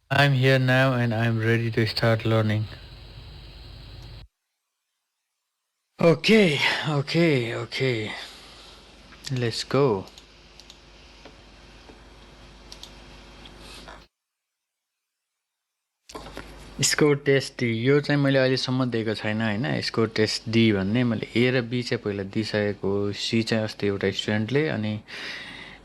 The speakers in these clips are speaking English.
I'm here now and I'm ready to start learning. Okay, okay. Let's go. Score test डी यो चाहिँ मैले अहिलेसम्म दिएको छैन होइन स्कोर टेस्ट डी भन्ने मैले ए र बी चाहिँ पहिला दिइसकेको सी चाहिँ अस्ति एउटा स्टुडेन्टले अनि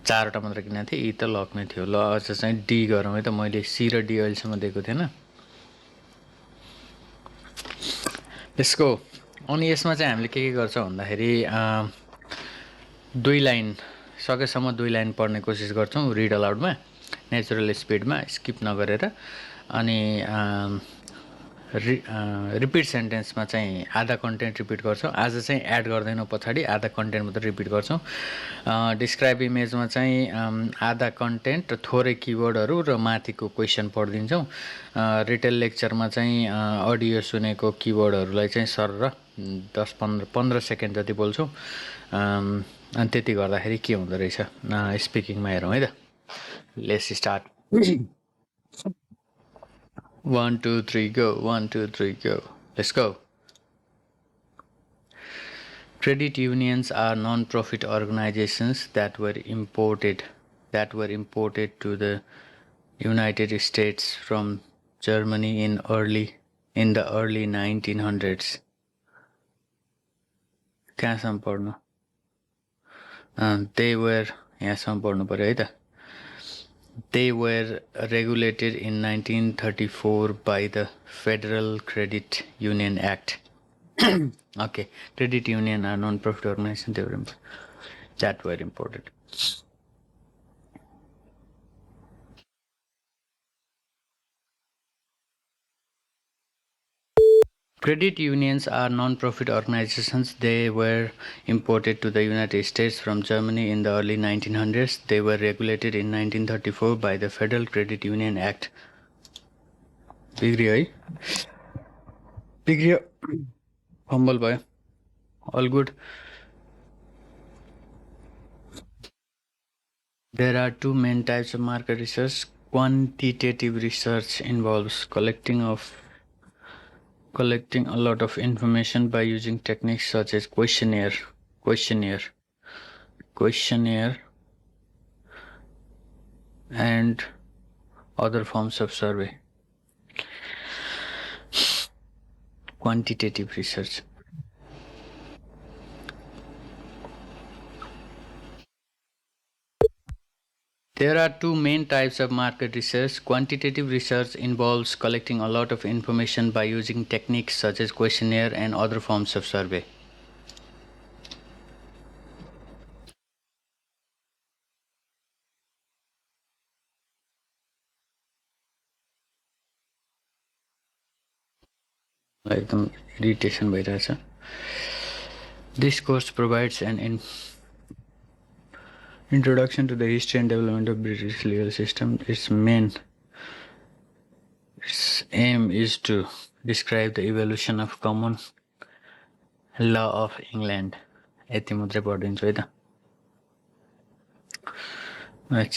चारवटा मात्र किनेको थिएँ ई त लग्ने थियो ल अझ चाहिँ डी गरौँ है त मैले सी र डी अहिलेसम्म दिएको थिएन यसको अनि यसमा चाहिँ हामीले के गर्छौँ भन्दाखेरि दुई लाइन सकेसम्म दुई लाइन पढ्ने कोसिस गर्छौँ रिड अलाउडमा नेचुरल स्पिडमा स्किप नगरेर अनि रिपिट सेन्टेन्समा चाहिँ आधा कन्टेन्ट रिपिट गर्छौँ आज चाहिँ एड गर्दैनौँ पछाडि आधा कन्टेन्ट मात्रै रिपिट गर्छौँ डिस्क्राइब इमेजमा चाहिँ आधा कन्टेन्ट थोरै किवर्डहरू र माथिको क्वेसन पढिदिन्छौँ रिटेल लेक्चरमा चाहिँ अडियो सुनेको किवर्डहरूलाई चाहिँ सर र 10-15 सेकेन्ड जति बोल्छौँ अनि त्यति गर्दाखेरि के हुँदो रहेछ स्पिकिङमा हेरौँ है त let's start 1 2 3 go 1 2 3 go let's go. Credit unions are non-profit organizations that were imported to the United States from Germany in the early 1900s. कहाँसम्म पढ्नु they were यहाँसम्म पढ्नु पर्यो है त They were regulated in 1934 by the Federal Credit Union Act. Okay, credit union are non-profit organizations that were imported. Credit unions are non-profit organizations. They were imported to the United States from Germany in the early 1900s. They were regulated in 1934 by the Federal Credit Union Act. बिग्रियो है बिग्रियो fumble भयो all good. There are two main types of market research. Quantitative research involves collecting a lot of information by using techniques such as questionnaire and other forms of survey. Quantitative research. There are two main types of market research. Quantitative research involves collecting a lot of information by using techniques such as questionnaire and other forms of survey. एकदम irritation भइरहेछ. This course provides an introduction to the history and development of British legal system. Its aim is to describe the evolution of common law of England. यति मात्रै पढिदिन्छु है त.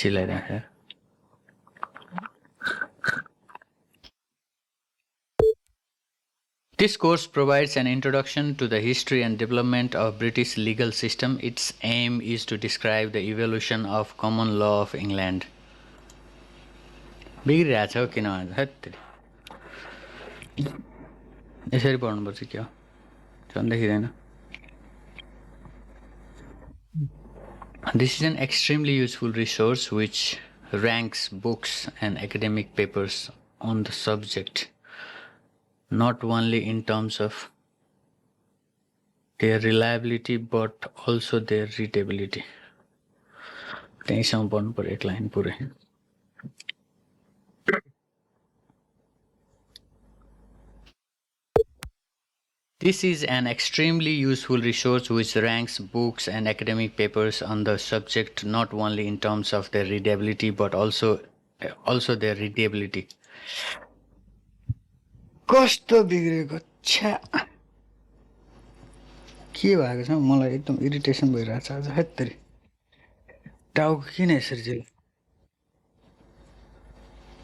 चिलाइरहेको. This course provides an introduction to the history and development of British legal system. Its aim is to describe the evolution of common law of England. बिग्रिरहेछ हौ किन आज हत्तेरी यसरी पढ्नुपर्छ के हो झन् देखिँदैन. This is an extremely useful resource which ranks books and academic papers on the subject, not only in terms of their reliability but also their readability. त्यहीँसम्म पढ्नु पर्यो एक लाइन पुरै. This is an extremely useful resource which ranks books and academic papers on the subject not only in terms of their readability but also their readability. कस्तो बिग्रेको छ्या के भएको छ मलाई एकदम इरिटेसन भइरहेछ आज हत्तेरी. टाउको किन यसरी चाहिँ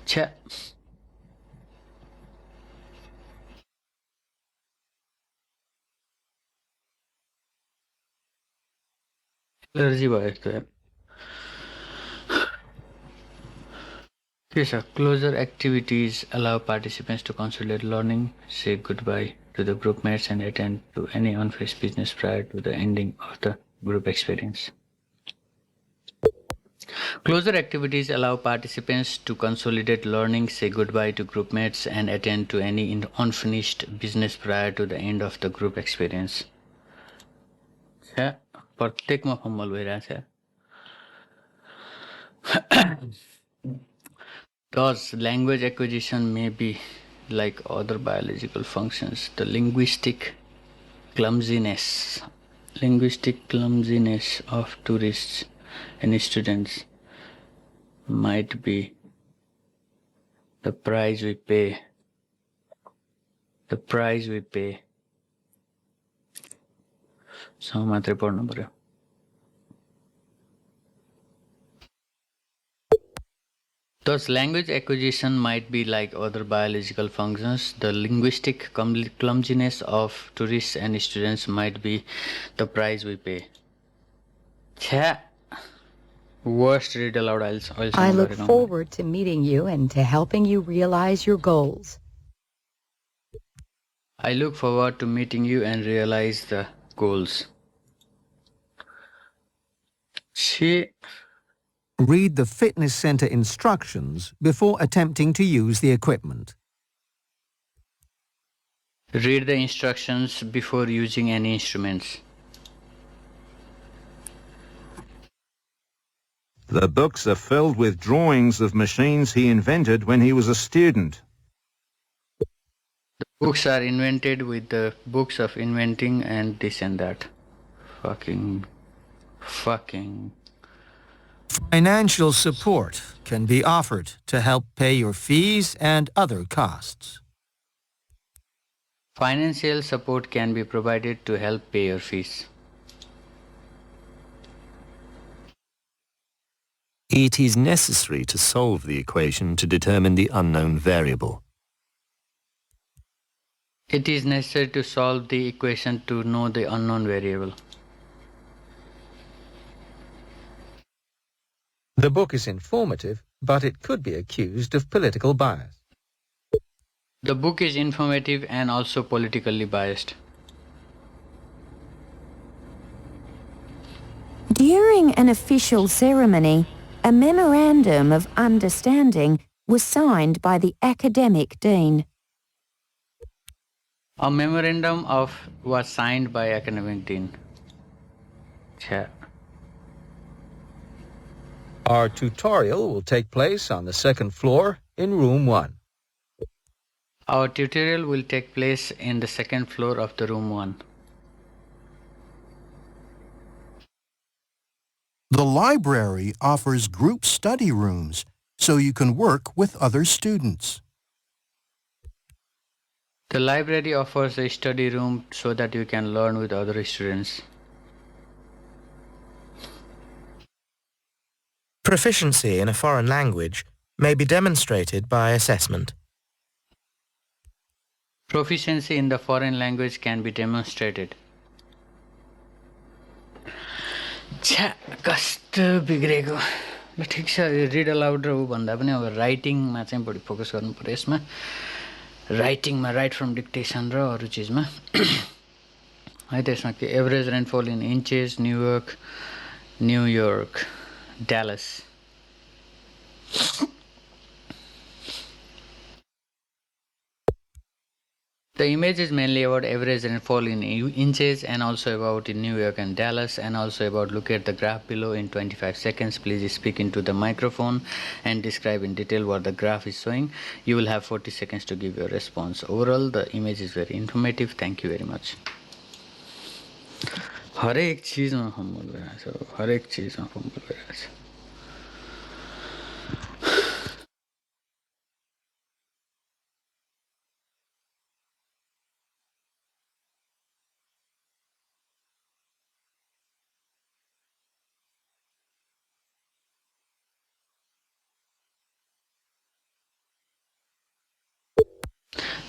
छ्या एलर्जी भयो यस्तो यार के छ closer activities allow participants to consolidate learning, say goodbye to the group mates and attend to any unfinished business prior to the ending of the group experience. Closer activities allow participants to consolidate learning, say goodbye to group mates, and attend to any unfinished business prior to the end of the group experience. प्रत्येकमा fumble भइरहेछ Thus, language acquisition may be like other biological functions. The linguistic clumsiness of tourists and students might be the price we pay. So मात्रै पढ्नु पर्यो Thus, language acquisition might be like other biological functions. The linguistic clumsiness of tourists and students might be the price we pay. Worst read aloud I'll I look forward to meeting you and to helping you realize your goals. I look forward to meeting you and realize the goals. Read the fitness center instructions before attempting to use the equipment. Read the instructions before using any instruments. The books are filled with drawings of machines he invented when he was a student. The books are invented with the books of inventing and this and that. Fucking. Financial support can be offered to help pay your fees and other costs. Financial support can be provided to help pay your fees. It is necessary to solve the equation to determine the unknown variable. It is necessary to solve the equation to know the unknown variable. The book is informative, but it could be accused of political bias. The book is informative and also politically biased. During an official ceremony, a memorandum of understanding was signed by the academic dean. A memorandum was signed by academic dean. Our tutorial will take place on the second floor in room 1. Our tutorial will take place in the second floor of the room 1. The library offers group study rooms so you can work with other students. The library offers a study room so that you can learn with other students. Proficiency in a foreign language may be demonstrated by assessment. Proficiency in the foreign language can be demonstrated. कस्तो बिग्रेको ल ठिक छ rid allowed र उ भन्दा पनि अब राइटिङमा चाहिँ बढी फोकस गर्नु पर्यो यसमा राइटिङमा राइट फ्रम डिक्टेसन र अरू चिजमा है त्यसमा के average rainfall in inches New York Dallas. The image is mainly about average rainfall in inches and also about in New York and Dallas and also about look at the graph below in 25 seconds. Please speak into the microphone and describe in detail what the graph is showing. You will have 40 seconds to give your response. Overall, the image is very informative. Thank you very much. हरेक चीजमा fumble भइरहेछ हरेक चीजमा fumble भइरहेछ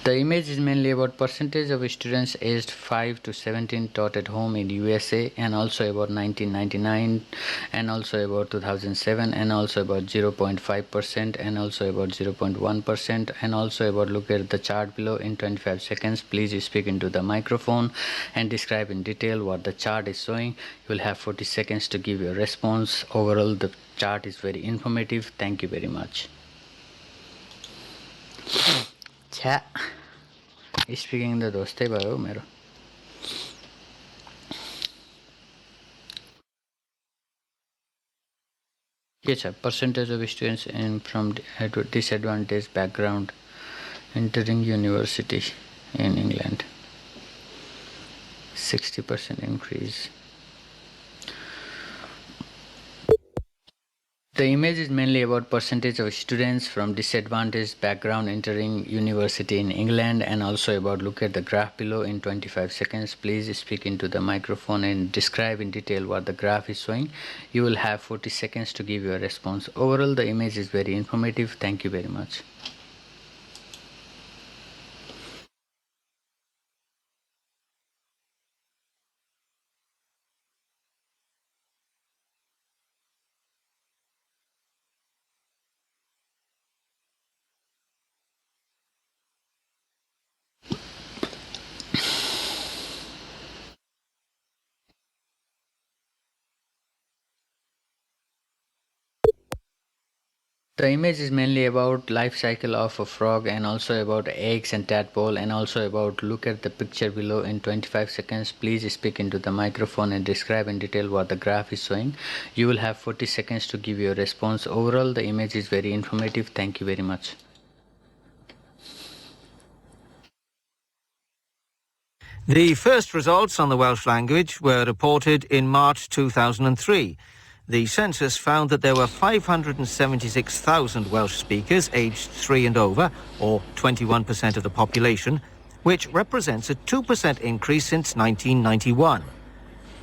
The image is mainly about percentage of students aged 5 to 17 taught at home in USA, and also about 1999, and also about 2007, and also about 0.5%, and also about 0.1%, and also about look at the chart below in 25 seconds. Please speak into the microphone and describe in detail what the chart is showing. You will have 40 seconds to give your response. Overall, the chart is very informative. Thank you very much. छ्या speaking त ध्वस्तै भयो मेरो के छ percentage of students in from disadvantage background entering university in England 60% increase. The image is mainly about percentage of students from disadvantaged background entering university in England, and also about look at the graph below in 25 seconds. Please speak into the microphone and describe in detail what the graph is showing. You will have 40 seconds to give your response. Overall, the image is very informative. Thank you very much. The image is mainly about life cycle of a frog, and also about eggs and tadpole, and also about look at the picture below in 25 seconds. Please speak into the microphone and describe in detail what the graph is showing. You will have 40 seconds to give your response. Overall, the image is very informative. Thank you very much. The first results on the Welsh language were reported in March 2003. The census found that there were 576,000 Welsh speakers aged 3 and over, or 21% of the population, which represents a 2% increase since 1991.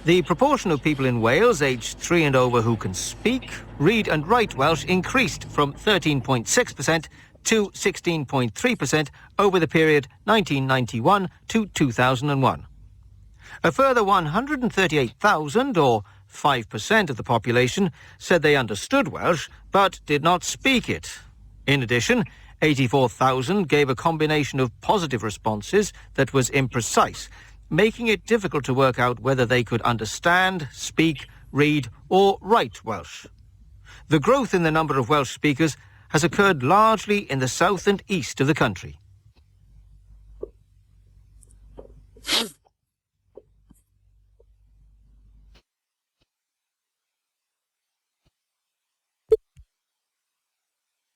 The proportion of people in Wales aged 3 and over who can speak, read and write Welsh increased from 13.6% to 16.3% over the period 1991 to 2001. A further 138,000, or 5% of the population, said they understood Welsh but did not speak it. In addition, 84,000 gave a combination of positive responses that was imprecise, making it difficult to work out whether they could understand, speak, read or write Welsh. The growth in the number of Welsh speakers has occurred largely in the south and east of the country.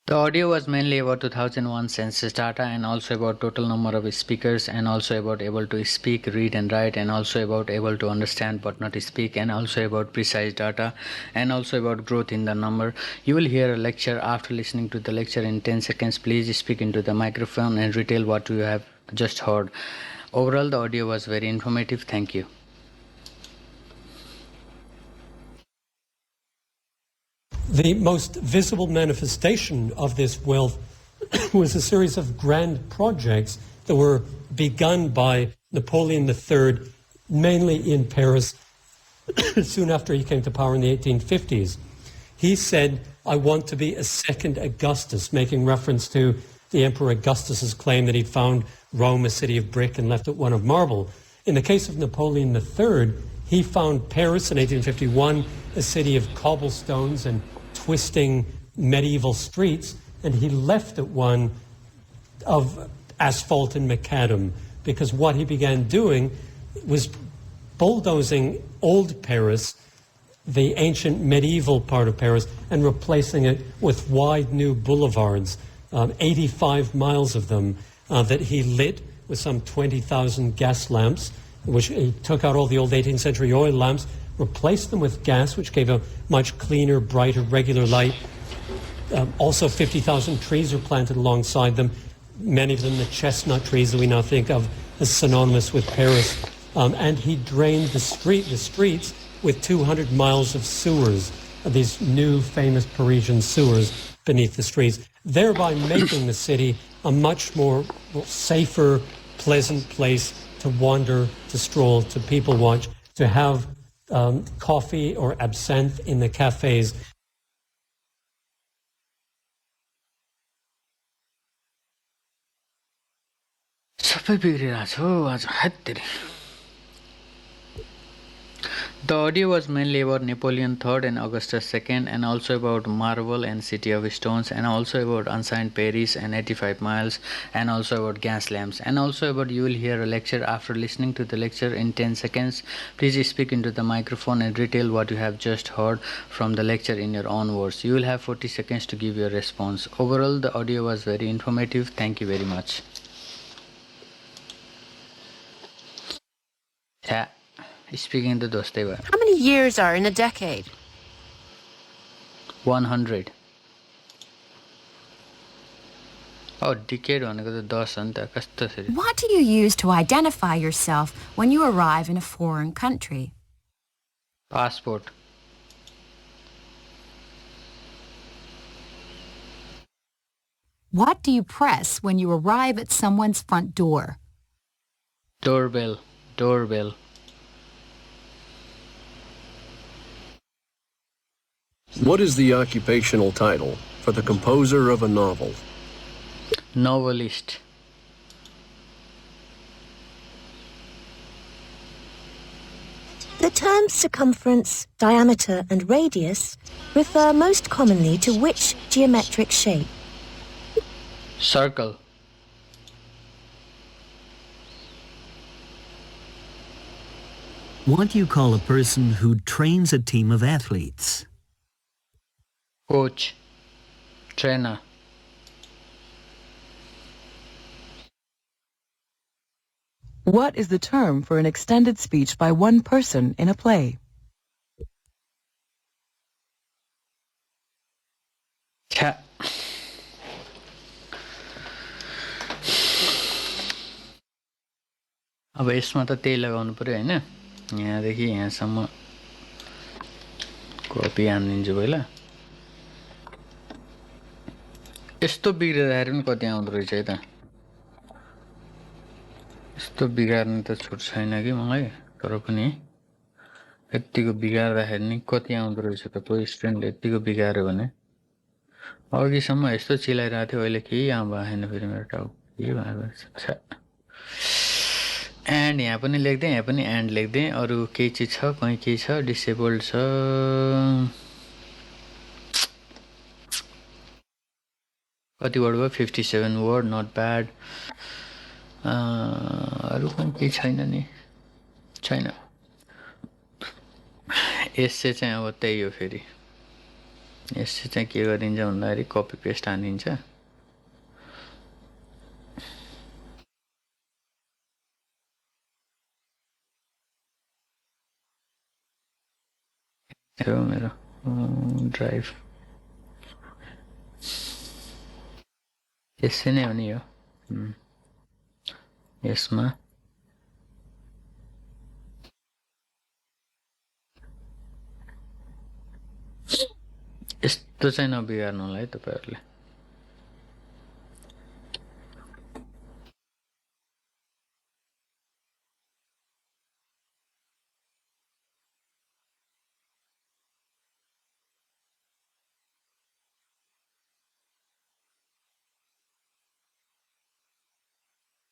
The audio was mainly about 2001 census data, and also about total number of speakers, and also about able to speak, read and write, and also about able to understand but not speak, and also about precise data, and also about growth in the number. You will hear a lecture. After listening to the lecture in 10 seconds, please speak into the microphone and retell what you have just heard. Overall, the audio was very informative. Thank you. The most visible manifestation of this wealth was a series of grand projects that were begun by Napoleon III, mainly in Paris, soon after he came to power in the 1850s. He said, "I want to be a second Augustus," making reference to the Emperor Augustus's claim that he'd found Rome a city of brick and left it one of marble. In the case of Napoleon III, he found Paris in 1851 a city of cobblestones and twisting medieval streets, and he left it one of asphalt and macadam, because what he began doing was bulldozing old Paris, the ancient medieval part of Paris, and replacing it with wide new boulevards, 85 miles of them, that he lit with some 20,000 gas lamps, which he took out all the old 18th century oil lamps, replaced them with gas, which gave a much cleaner, brighter, regular light. Also 50,000 trees were planted alongside them, many of them the chestnut trees that we now think of as synonymous with Paris. And he drained the streets with 200 miles of sewers, these new famous Parisian sewers beneath the streets, thereby making the city a much more safer, pleasant place to wander, to stroll, to people watch, to have coffee or absinthe in the cafes. सबै बिग्रिरहेको छ हौ आज हत्तेरी The audio was mainly about Napoleon III and Augustus II, and also about Marble and City of Stones, and also about Unsigned Paris and 85 Miles, and also about gas lamps, and also about you will hear a lecture. After listening to the lecture in 10 seconds, please speak into the microphone and retell what you have just heard from the lecture in your own words. You will have 40 seconds to give your response. Overall, the audio was very informative. Thank you very much. Yeah. Speaking to dostai भयो How many years are in a decade? 100 decade भनेको त 10 हो नि त कस्तो छ What do you use to identify yourself when you arrive in a foreign country? passport What do you press when you arrive at someone's front door? doorbell What is the occupational title for the composer of a novel? novelist The terms circumference, diameter and radius refer most commonly to which geometric shape? circle What do you call a person who trains a team of athletes? coach trainer What is the term for an extended speech by one person in a play? छ्या अब यसमा त त्यही लगाउनु पर्यो हैन यहाँदेखि यहाँसम्म कपी हानिदिन्छु पहिला यस्तो बिग्रिँदाखेरि पनि कति आउँदो रहेछ है त यस्तो बिगार्ने त छुट छैन कि मलाई तर पनि यतिको बिगार्दाखेरि नि कति आउँदो रहेछ त कोही स्टुडेन्टले यतिको बिगार्यो भने अघिसम्म यस्तो चिलाइरहेको थियो अहिले केही आउँ भएन फेरि मेरो टाउ के भएको छ एन्ड यहाँ पनि लेख्दै यहाँ पनि एन्ड लेख्दै अरू केही चिज छ कहीँ केही छ डिसेबल्ड छ कति वर्ड भयो 57 वर्ड नट ब्याड अरू पनि केही छैन नि छैन यससे चाहिँ अब त्यही हो फेरि यससे चाहिँ के गरिन्छ भन्दाखेरि कपी पेस्ट हानिन्छ यो मेरो ड्राइभ यसै नै हो नि यो यसमा यस्तो चाहिँ नबिगार्नु होला है तपाईहरुले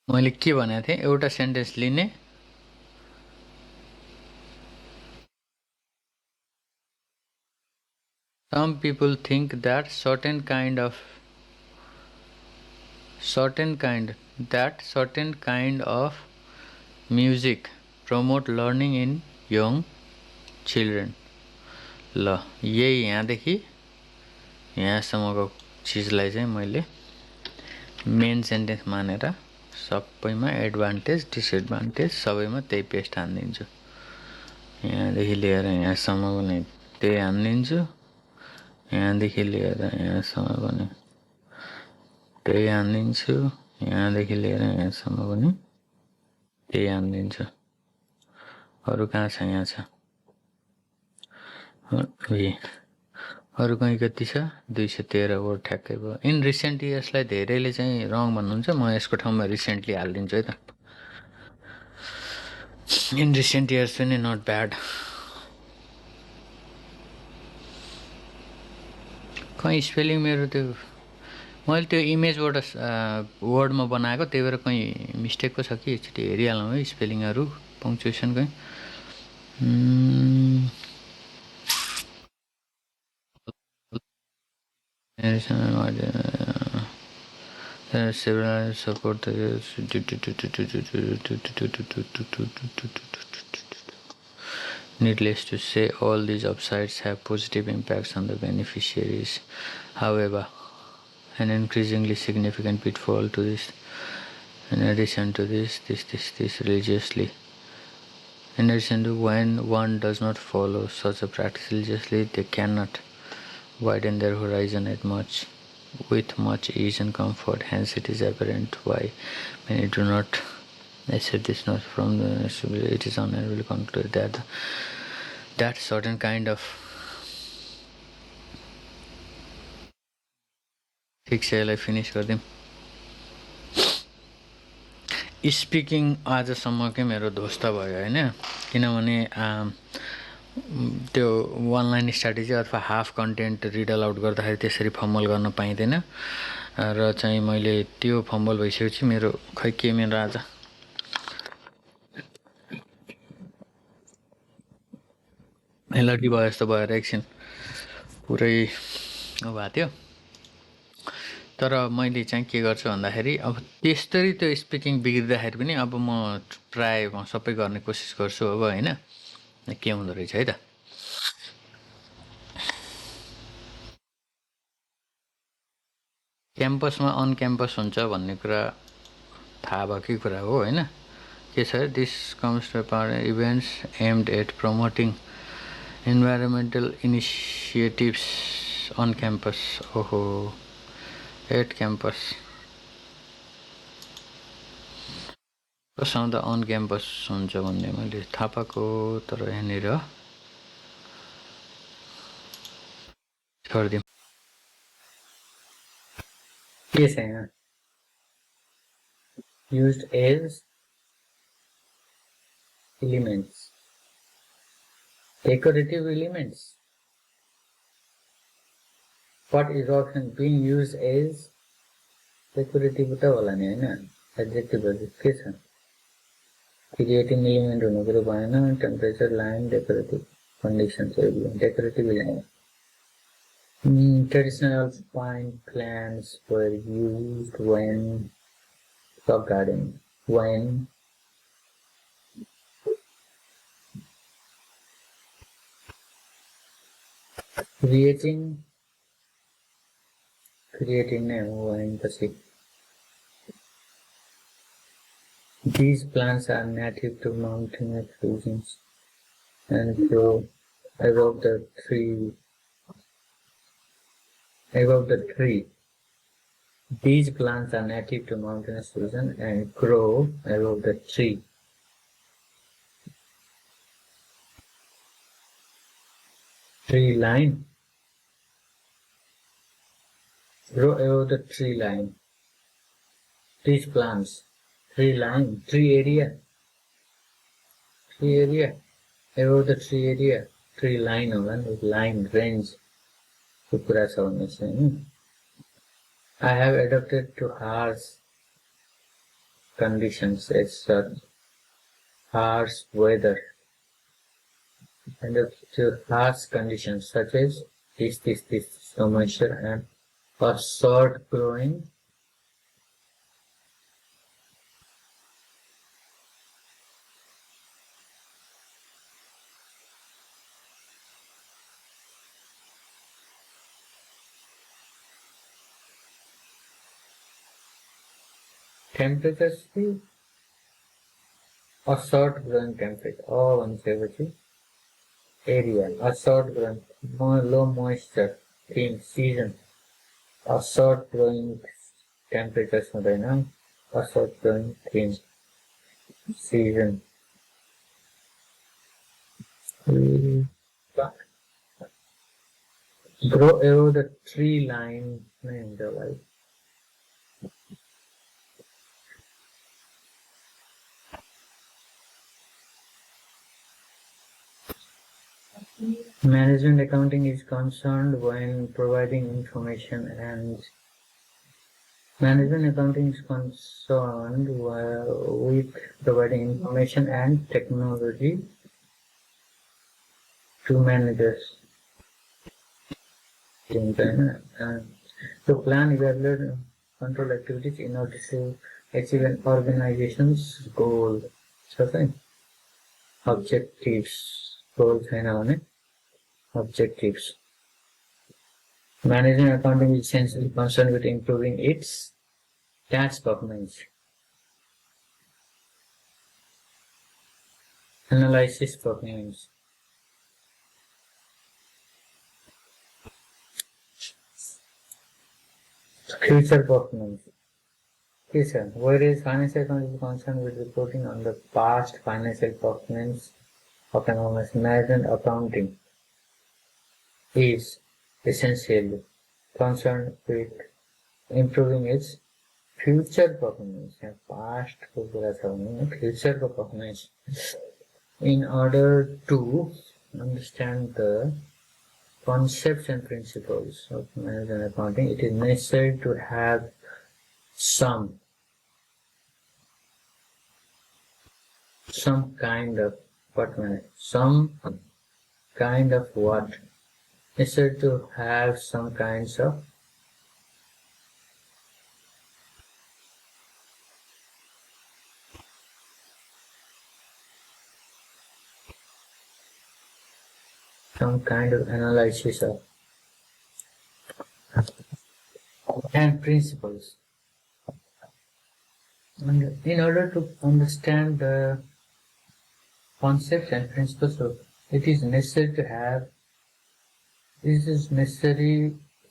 मैले के भनेको थिएँ एउटा सेन्टेन्स लिने Some people think that certain kind of music promote learning in young children. ल यही यहाँदेखि यहाँसम्मको चिजलाई चाहिँ मैले मेन सेन्टेन्स मानेर सबैमा एडभान्टेज डिसएडभान्टेज सबैमा त्यही पेस्ट हान्दिन्छु यहाँदेखि लिएर यहाँसम्म पनि त्यही हान्दिन्छु यहाँदेखि लिएर यहाँसम्म पनि त्यही हान्दिन्छु यहाँदेखि लिएर यहाँसम्म पनि त्यही हान्दिन्छु अरू कहाँ छ यहाँ छ अरु कहीँ कति छ 213 वर्ड ठ्याक्कै भयो इन रिसेन्ट इयर्सलाई धेरैले चाहिँ रङ भन्नुहुन्छ म यसको ठाउँमा रिसेन्टली हालिदिन्छु है त इन रिसेन्ट इयर्स पनि नट ब्याड कहीँ स्पेलिङ मेरो त्यो मैले त्यो इमेजबाट वर्डमा बनाएको त्यही भएर कहीँ मिस्टेक पो छ कि एकचोटि हेरिहालौँ है स्पेलिङहरू पङ्क्चुएसन कहीँ several support needless to say all these upsides have positive impacts on the beneficiaries however an increasingly significant pitfall to this in addition to this religiously in addition to when one does not follow such a practice religiously they cannot widen their horizon with much ease and comfort. Hence, it is apparent why many do not accept this not from the it is unable conclude that certain kind of ठिक छ यसलाई finish गरिदिउँ speaking आजसम्मकै मेरो ध्वस्त भयो होइन किनभने त्यो वान लाइन स्ट्राटेजी अथवा हाफ कन्टेन्ट रिडल आउट गर्दाखेरि त्यसरी फम्बल गर्न पाइँदैन र चाहिँ मैले त्यो फम्बल भइसकेपछि मेरो खै के मेरो आज एलर्जी भयो जस्तो भएर एकछिन पुरै भएको थियो तर मैले चाहिँ के गर्छु भन्दाखेरि अब त्यसरी त्यो स्पिकिङ बिग्रिँदाखेरि पनि अब म प्राय सबै गर्ने कोसिस गर्छु अब होइन के हुँदो रहेछ है त क्याम्पसमा अन क्याम्पस हुन्छ भन्ने कुरा थाहा भएकै कुरा हो होइन के छ this comes to events aimed at promoting environmental initiatives on campus ओहो एट क्याम्पस कसँग त अन क्याम्पस हुन्छ भन्ने मैले थाहा पाएको तर यहाँनिर छोडिदिउँ के छ यहाँ used as elements decorative elements what is often being used as decorative त होला नि हैन adjective के छ creating element हुनु कुरो भएन temperature line decorative conditions decorative element traditional pine plants were used when rock garden when creating name when these plants are native to mountainous regions and grow above the tree. These plants are native to mountainous region and grow above the tree. Tree line. Grow above the tree line. These plants. Tree line. Tree area. Above the tree area. Tree line or line range. I have adapted to harsh conditions as such harsh weather and to harsh conditions such as this no moisture and a short growing temperatures a short growing temperature area a short growing low moisture in season a short growing temperatures a short growing in season Grow the tree line in the life. Management accounting is concerned when providing information and management accounting is concerned with providing information and technology to managers. To plan, evaluate, and control activities in order to achieve an organization's goal. So, objectives. Goals and objectives. Management accounting is essentially concerned with improving its tax performance. Analysis performance. Future performance. Future. Whereas financial accounting is concerned with reporting on the past financial performance of an organization, management accounting is essentially concerned with improving its future performance and past future performance. In order to understand the concepts and principles of management accounting, it is necessary to have some kind of what necessary to have some kinds of analysis of and principles. And in order to understand the concepts and principles of it is necessary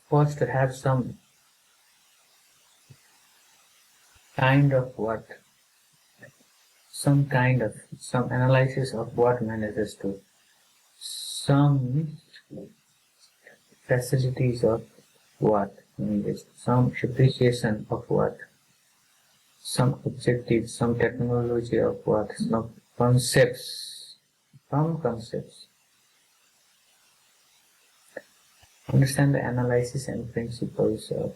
for us to have some kind of some analysis of what managers do, some facilities of what, some appreciation of what, some objectives, some technology of what, some concepts. Understand the analysis and principles of.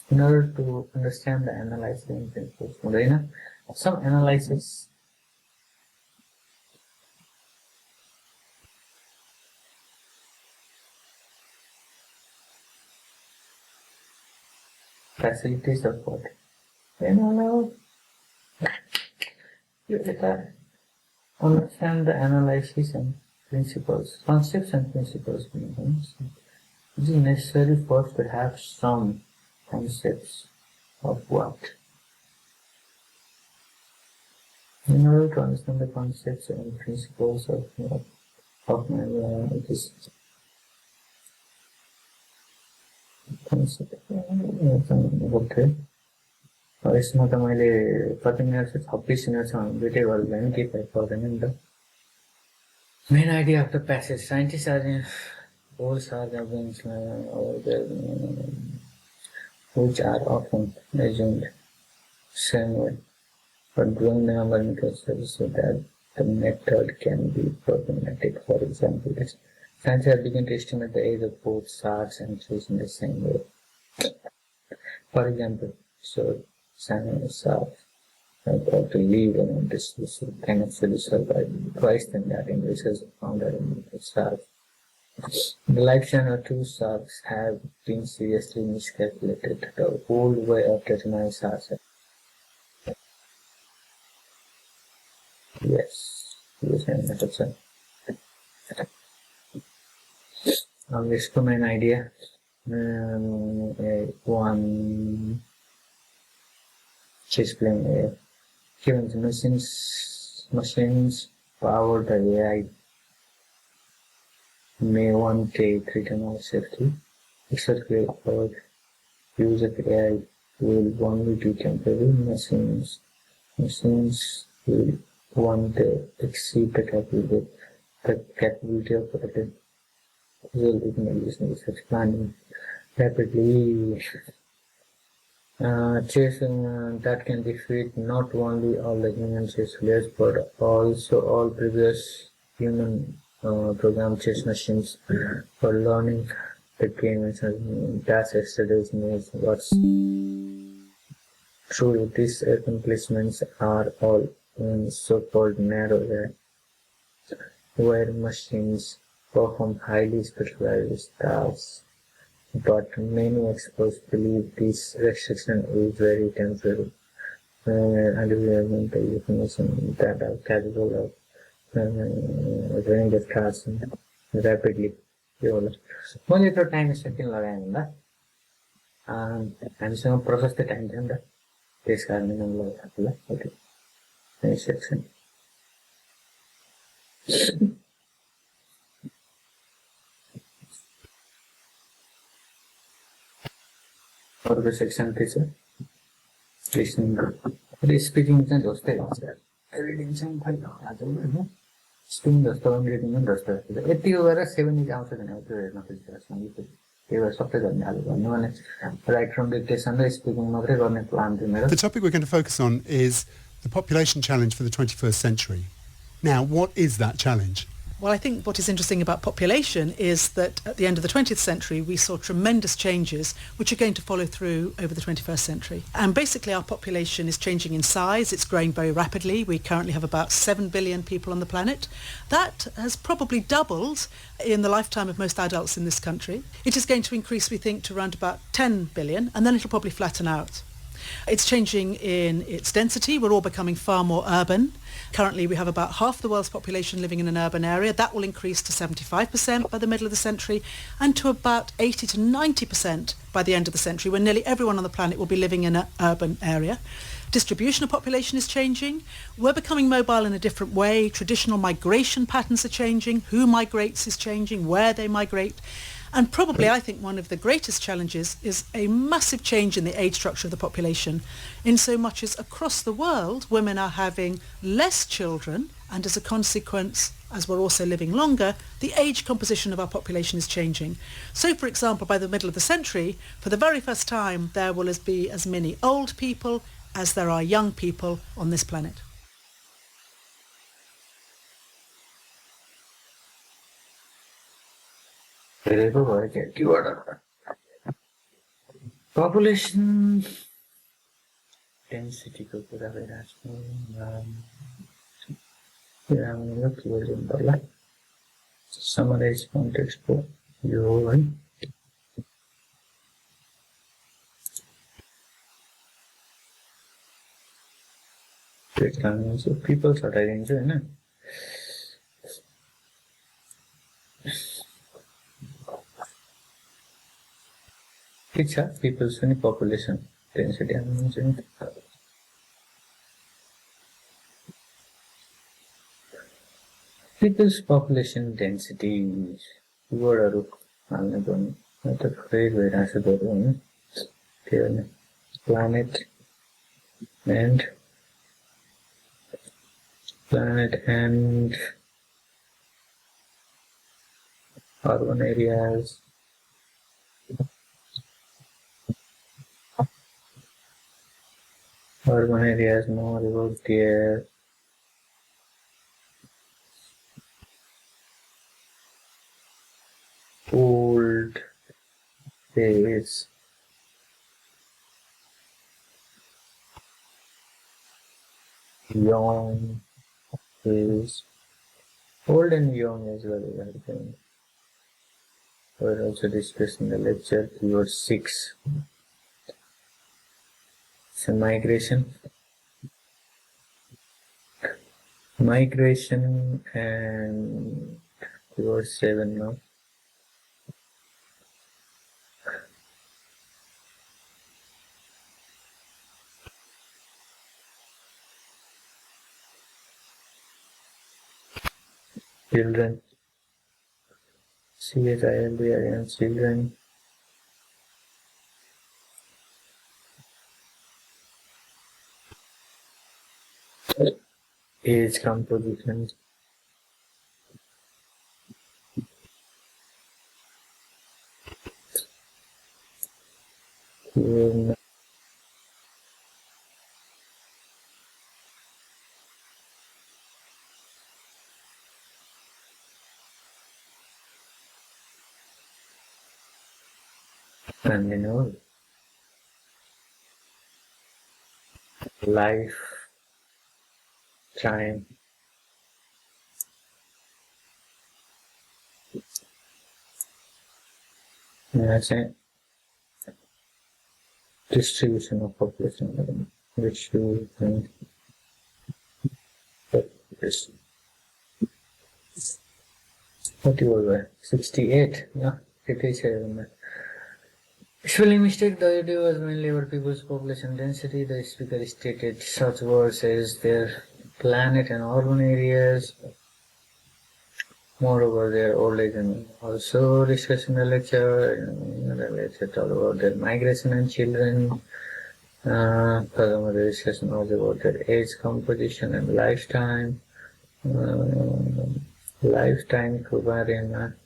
In order to understand the analysis and principles, some analysis. Facilities of what? Understand the analysis and principles, concepts and principles. It is necessary for us to have some concepts of what. In order to understand the concepts and principles of management, it is okay. यसमा त मैले कति minute छ 26 मिनटसम्म दुईटै गरेर पनि के फरक पर्दैन नि त main idea of the passage scientist are holes are the bench which are often assumed same way but growing the number in cases so that the method can be problematic. For example, scientists begin to estimate the age of both sharks and trees in the same way. For example, so salmon sharks have got to live and this can actually survive twice than that in research found that in the sharks. The lifespan of two sharks have been seriously miscalculated. The old way of determining sharks. Yes, and that's it. Now let's come an idea. One explain given the machines powered by AI may one day threaten our safety. Exactly our use of AI will only be temporary. Machines will one day exceed the capability of resulting in research planning rapidly. Chess that can defeat not only all the human chess players but also all previous human programmed chess machines for learning the game. And that's yesterday's news. What's true, these accomplishments are all in so-called narrow area, where machines perform highly specialized tasks. But many experts believe this restriction is very temporary, and environmental information that are capable of running the tasks rapidly. मैले यत्रो time second लगाएँ भन्दा हामीसँग प्रशस्त time थियो नि त, त्यस कारणले मैले लगाएको ल सेक्सन अर्को सेक्सन के छ लिसनिङ र स्पिकिङ चाहिँ जस्तै हुन्छ, रिडिङ चाहिँ खै आज होइन, स्पिकिङ जस्तो रिडिङ पनि जस्तो हुन्छ। यतिको गरेर 7 आउँछ भने त्यो हेर्न खोजिरहेको छु, त्यही भएर सबै गर्ने खालको भन्नु भने राइट फ्रम डिक्टेसन र स्पिकिङ मात्रै गर्ने प्लान थियो मेरो। The topic we're going to focus on is the population challenge for the 21st century. Now, what is that challenge? Well, I think what is interesting about population is that at the end of the 20th century, we saw tremendous changes which are going to follow through over the 21st century. And basically our population is changing in size. It's growing very rapidly. We currently have about 7 billion people on the planet. That has probably doubled in the lifetime of most adults in this country. It is going to increase, we think, to around about 10 billion, and then it'll probably flatten out. It's changing in its density. We're all becoming far more urban. Currently, we have about half the world's population living in an urban area. That will increase to 75% by the middle of the century and to about 80 to 90% by the end of the century, when nearly everyone on the planet will be living in an urban area. Distribution of population is changing. We're becoming mobile in a different way. Traditional migration patterns are changing. Who migrates is changing, where they migrate. And probably, I think, one of the greatest challenges is a massive change in the age structure of the population, in so much as across the world, women are having less children, and as a consequence, as we're also living longer, the age composition of our population is changing. So, for example, by the middle of the century, for the very first time, there will be as many old people as there are young people on this planet. Population density को कुरा गरिरहेको छु, summarize context को यो हो है। people हटाइदिन्छु हैन। ठिक छ, people's पनि population density हाल्नुहुन्छ नि। People's population density वर्डहरु हाल्नु पर्ने, म त खै गइरहेको छु धेरै हैन। के भने planet and urban areas, more about their old age, young age, old and young as well, I think. We're also discussing the lecture keyword 6. So migration and keyword 7 now. Children, CHILDRN, children. Age composition. and lifetime as a distribution of population, which you think is what you were 68, yeah, it is. Spelling mistake. The idea was mainly about people's population density. The speaker stated such words as their planet and urban areas. Moreover, their old age and also discussing the lecture. The lecture talked about their migration and children. Furthermore, the discussion was about their age composition and lifetime. Lifetime को बारेमा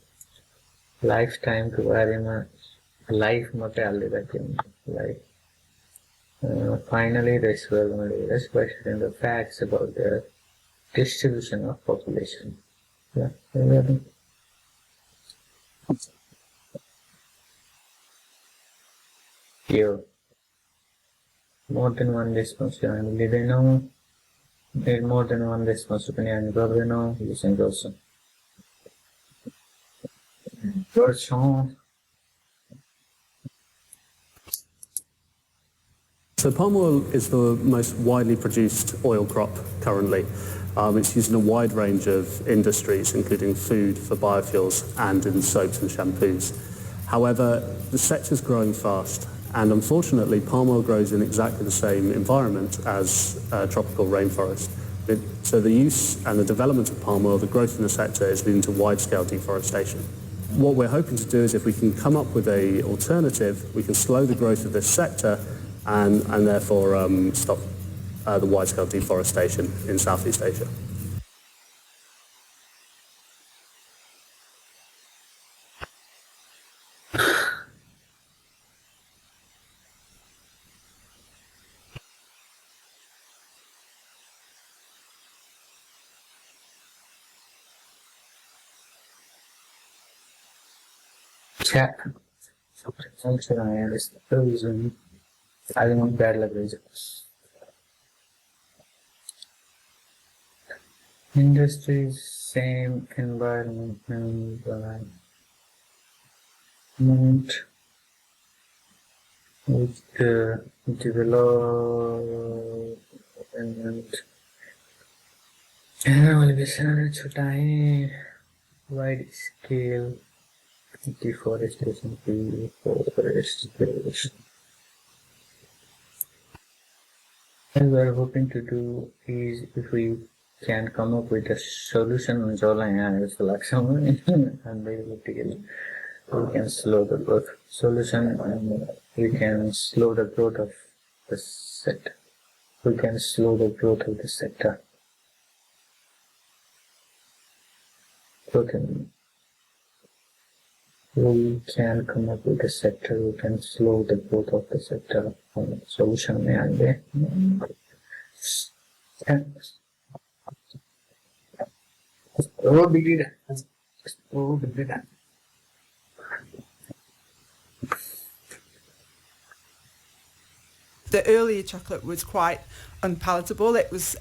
life मात्रै हालिदिँदा के हुन्छ life. Finally, the experiment is questioning the facts about the distribution of population. Yeah, here, more than one response हामीले लिँदैनौँ. More than one response पनि हामी गर्दैनौँ. यो चाहिँ गर्छौँ. So palm oil is the most widely produced oil crop currently. It's used in a wide range of industries, including food, for biofuels, and in soaps and shampoos. However, the sector is growing fast, and unfortunately, palm oil grows in exactly the same environment as tropical rainforest. So the use and the development of palm oil, the growth in the sector, is leading to wide-scale deforestation. What we're hoping to do is, if we can come up with an alternative, we can slow the growth of this sector and therefore stop the wide-scale deforestation in Southeast Asia. Chat. I don't want bad leverage. Industries, same environment, with the development will be certain wide scale deforestation. What we are hoping to do is, if we can come up with a solution, we can slow the growth. Solution, and we can slow the growth of the sector. We can slow the growth of the sector. We can come up with a sector. We can slow the growth of the sector. Solution में आएंगे. Oh, big it. Oh, big it. The earlier chocolate was quite unpalatable. It was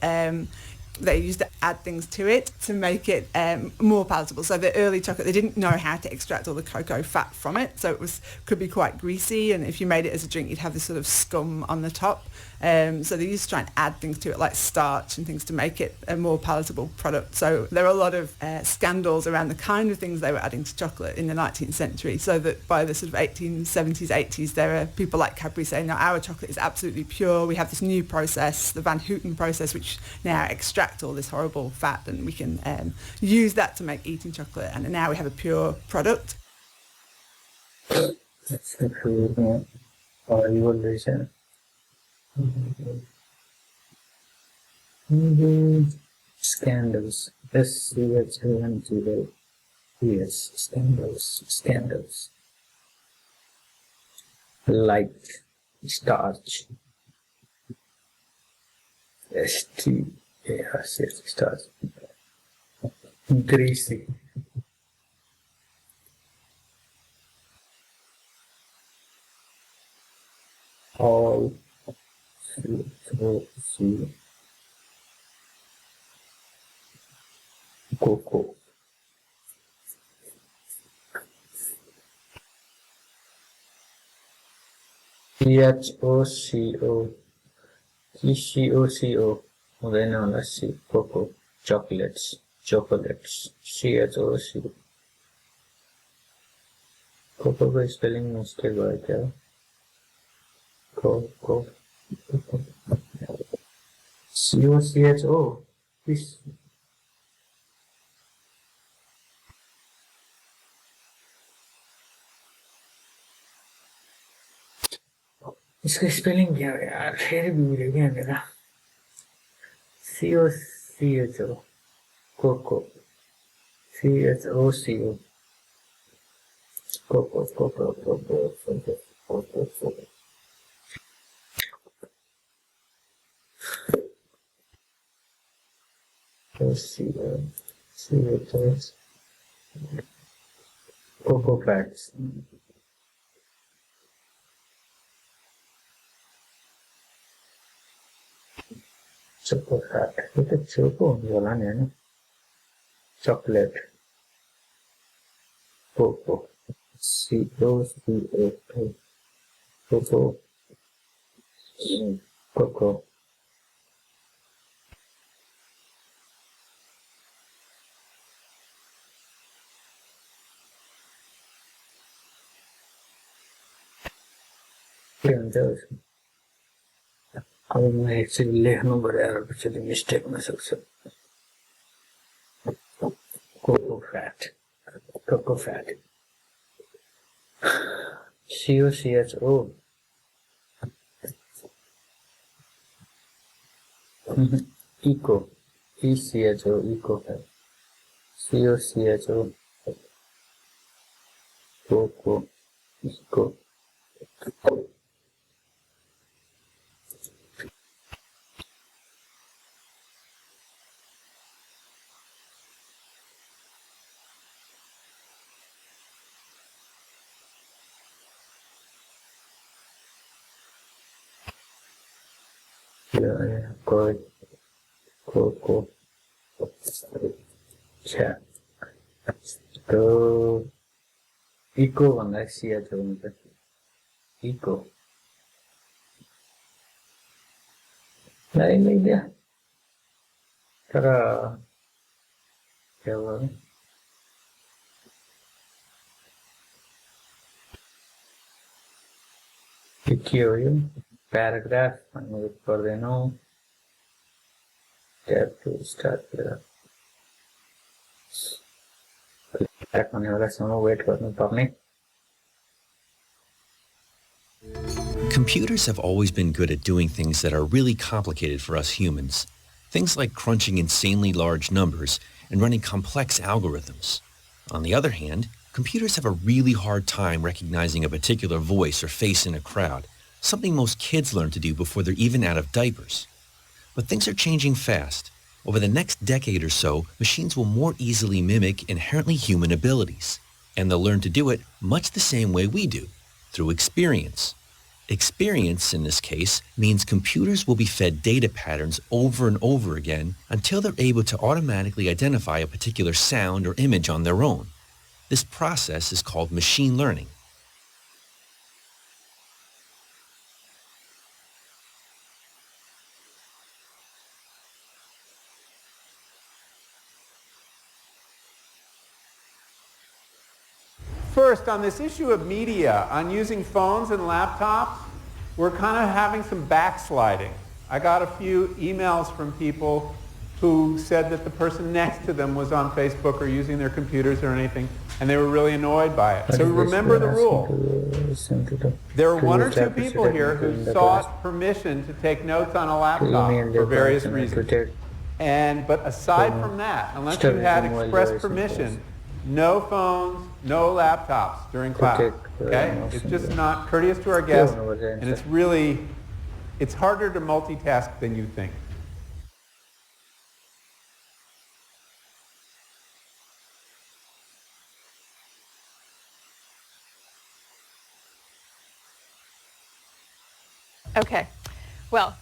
they used to add things to it to make it more palatable. So the early chocolate, they didn't know how to extract all the cocoa fat from it, so it could be quite greasy, and if you made it as a drink, you'd have this sort of scum on the top. So they used to try and add things to it, like starch and things, to make it a more palatable product. So there are a lot of scandals around the kind of things they were adding to chocolate in the 19th century, so that by the sort of 1870s, 80s, there are people like Cadbury saying, no, our chocolate is absolutely pure. We have this new process, the Van Houten process, which now extracts all this horrible fat, and we can use that to make eating chocolate, and now we have a pure product. That's the food, or evolution. Scandals. Yes, scandals. Like starch. Yes, starch. Greasy. all, C, cocoa. CHOCO, COCO, हुँदैन होला C coco chocolates CHOC कोकोको spelling mistake भयो क्या cocoa COCHO इसको spelling क्या हो यार फेरि बिग्रियो क्या मेरा COCHO cocoa CHOCO cocoa CHOCO Cocoa fats. Choco fat. ये तो choco वाला नहीं है ना chocolate coco COCO coco coco के हुन्छ उसको अब म एक्चुअली लेख्नु पर्यो यार पछि मिस्टेक हुन सक्छ cocoa fat COCHO eco ECHO eco fat COCHO coco eco coco chat तो इको भन्दा CHO हुन्छ इको नहीं तर क्या भयो के हो यो प्याराग्राफ भन्नु पर्दैन ट्याब टु स्टार्ट राख्ने बेलासम्म वेट गर्नु पर्ने Computers have always been good at doing things that are really complicated for us humans. Things like crunching insanely large numbers and running complex algorithms. On the other hand, computers have a really hard time recognizing a particular voice or face in a crowd, something most kids learn to do before they're even out of diapers. But things are changing fast. Over the next decade or so, machines will more easily mimic inherently human abilities. And they'll learn to do it much the same way we do, through experience. Experience, in this case, means computers will be fed data patterns over and over again until they're able to automatically identify a particular sound or image on their own. This process is called machine learning. First, on this issue of media, on using phones and laptops, we're kind of having some backsliding. I got a few emails from people who said that the person next to them was on Facebook or using their computers or anything, and they were really annoyed by it. So remember the rule. There are one or two people here who sought permission to take notes on a laptop for various reasons. But aside from that, unless you had express permission, no phones, no laptops during class, okay? It's just not courteous to our guests, and it's harder to multitask than you think. Okay. Well,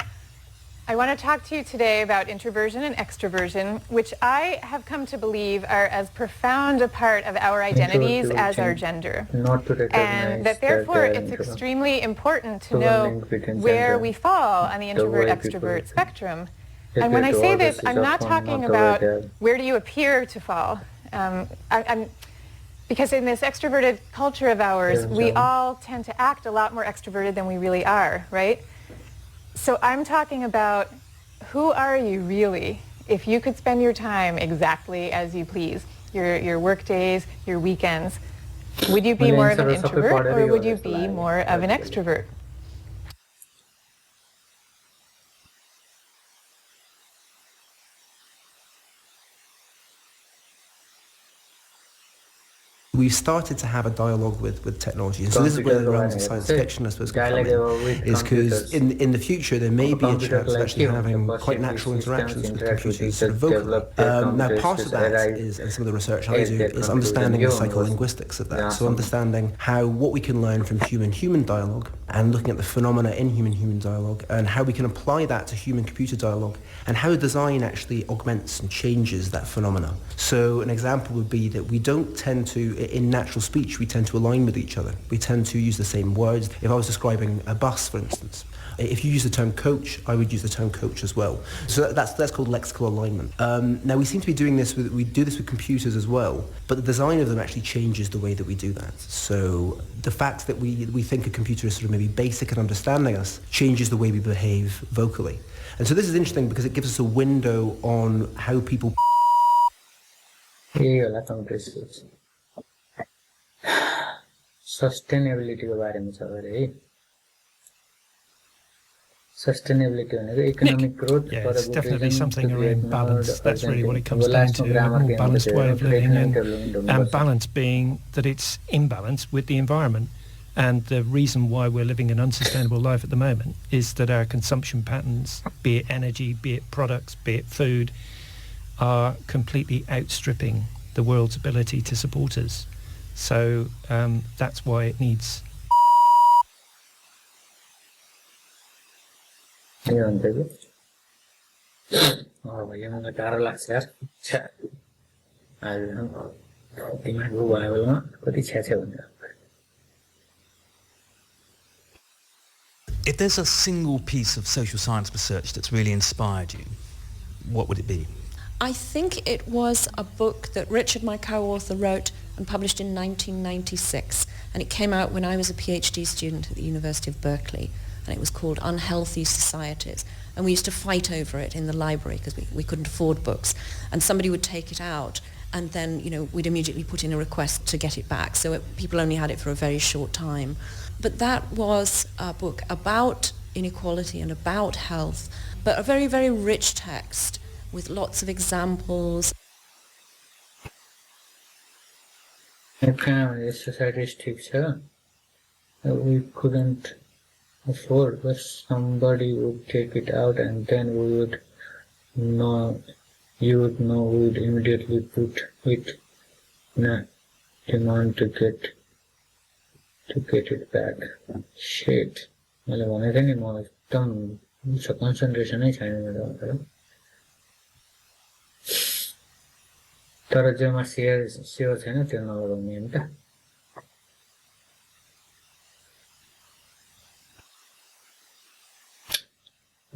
I want to talk to you today about introversion and extroversion, which I have come to believe are as profound a part of our identities as our gender. And that therefore it's extremely important to know where we fall on the introvert-extrovert spectrum. And when I say this, I'm not talking about where do you appear to fall. Because in this extroverted culture of ours, we all tend to act a lot more extroverted than we really are, right? So I'm talking about who are you really if you could spend your time exactly as you please, your work days, your weekends. Would you be more of an introvert or would you be more of an extrovert? We've started to have a dialogue with technology. And so this is where the realms of science fiction, I suppose, can come in, is because in the future there may be a chance of actually having quite natural interactions with computers sort of vocally. Now part of that is, and some of the research I do, is understanding the psycholinguistics of that. So understanding how what we can learn from human-human dialogue and looking at the phenomena in human-human dialogue and how we can apply that to human-computer dialogue and how design actually augments and changes that phenomena. So an example would be that we don't tend to, in natural speech, we tend to align with each other. We tend to use the same words. If I was describing a bus, for instance, if you use the term coach, I would use the term coach as well. So that's called lexical alignment. Now we seem to be doing this we do this with computers as well, but the design of them actually changes the way that we do that. So the fact that we think a computer is sort of maybe basic at understanding us changes the way we behave vocally. And so this is interesting because it gives us a window on how people... Sustainability को बारेमा छ अरे है sustainability भनेको economic growth it's definitely something around balance. That's really what it comes down to, a more balanced way of living, and balance being that it's in balance with the environment. And the reason why we're living an unsustainable life at the moment is that our consumption patterns, be it energy, be it products, be it food, are completely outstripping the world's ability to support us. So that's why it needs... If there's a single piece of social science research that's really inspired you, what would it be? I think it was a book that Richard, my co-author, wrote and published in 1996. And it came out when I was a PhD student at the University of Berkeley. And it was called Unhealthy Societies. And we used to fight over it in the library because we couldn't afford books. And somebody would take it out and then, we'd immediately put in a request to get it back. So people only had it for a very short time. But that was a book about inequality and about health, but a very, very rich text with lots of examples. Societies ठीक छ. We couldn't afford, but somebody would take it out and then we would know, you would know, we would immediately put it in a demand to get it back. Shit. मैले भने थिएँ नि म एकदम concentration नै छैन मेरो तर जेमा सेयर छैन त्यो नलगाउने हैन त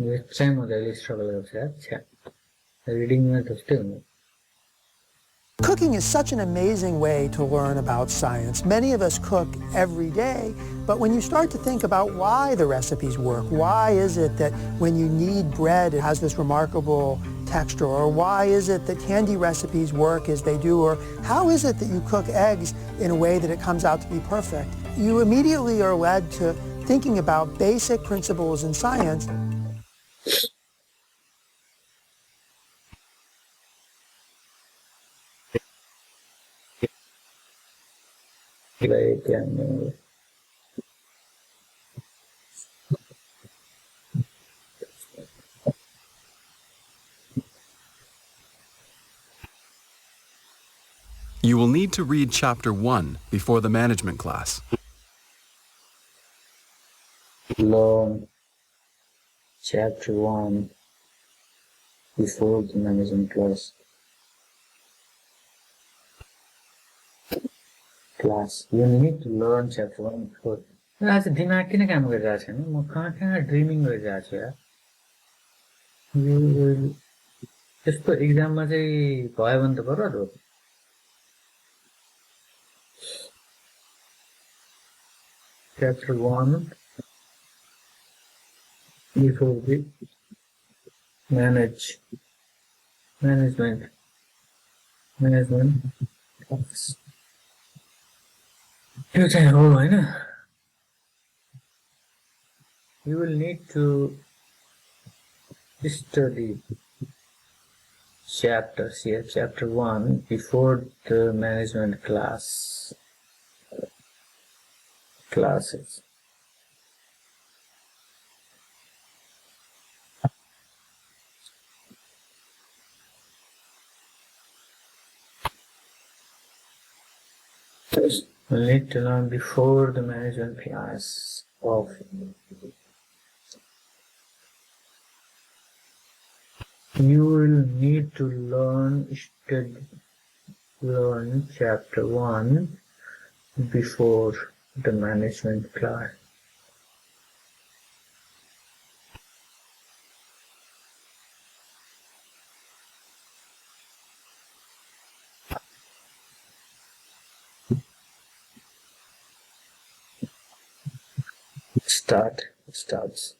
यो चाहिँ मजाले स्ट्रगल गर्छ यार छ्या रिडिङमा जस्तै हुनु Cooking is such an amazing way to learn about science. Many of us cook every day, but when you start to think about why the recipes work, why is it that when you knead bread it has this remarkable texture, or why is it that candy recipes work as they do, or how is it that you cook eggs in a way that it comes out to be perfect, you immediately are led to thinking about basic principles in science. You will need to read Chapter 1 before the management class. Long Chapter 1 before the management class. You need to learn chapter 1 before. आज दिमाग किन काम गरिरहेको छैन म कहाँ dreaming गरिरहेको छु यार त्यस्तो एक्जाममा चाहिँ भयो भने त बरबाद हो chapter 1 before the management class यो चाहिँ हो हैन you will need to study chapters here, chapter 1 before the management classes. You need to learn before the management class of you will need to learn chapter 1 before the management class. Starts.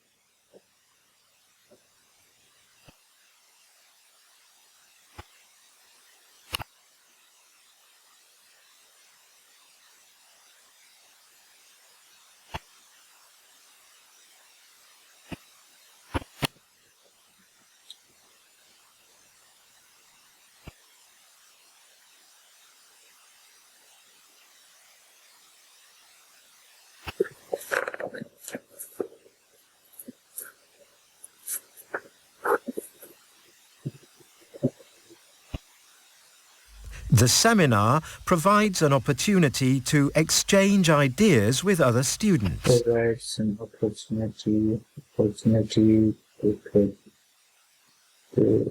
The seminar provides an opportunity to exchange ideas with other students. Provides an opportunity to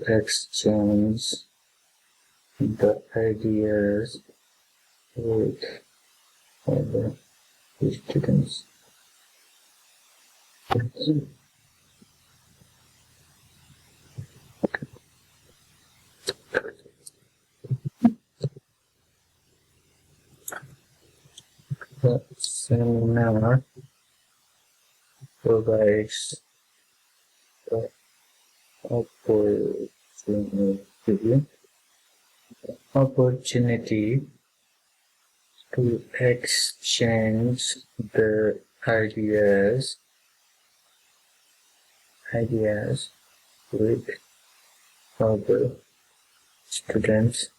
exchange the ideas with other students. The seminar provides the opportunity to exchange the ideas with other students,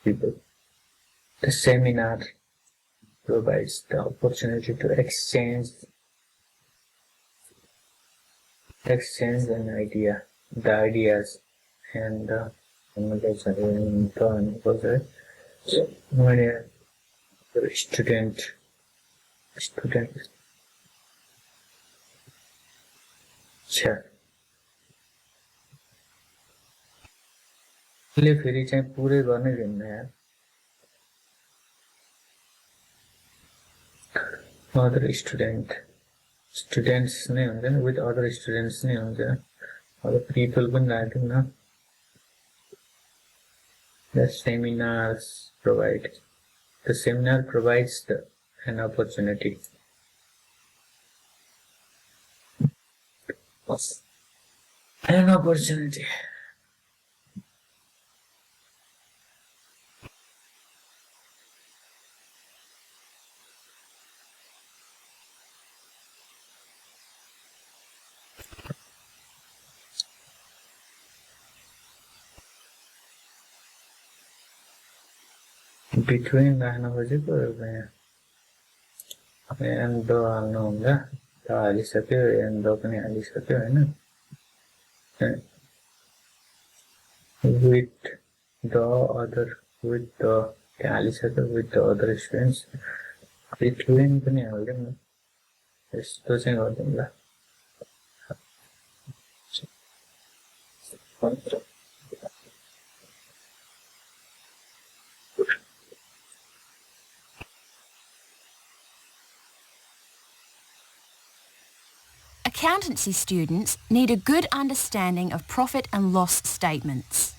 people. The seminar provides the opportunity to exchange the ideas and the student. Sure. ले फेरि चाहिँ पुरै गर्नै दिन्न यार other students नै हुन्छ नि with other students नै हुन्छ other people पनि राख्दैन न the seminar provides an opportunity between राख्न खोजेको and the हाल्नु हुन्छ त हालिसक्यो and the पनि हालिसक्यो हैन with the हालिसक्यो with the other students between पनि हाल्दियौ न यस्तो चाहिँ गर्दिनु ल Accountancy students need a good understanding of profit and loss statements.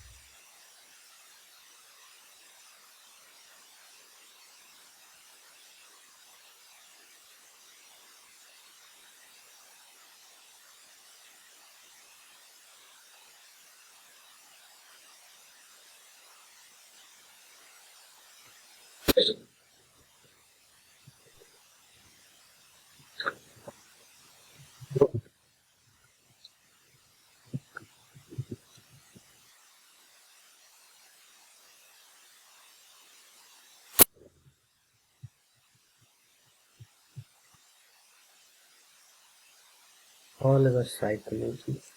all of us psychologists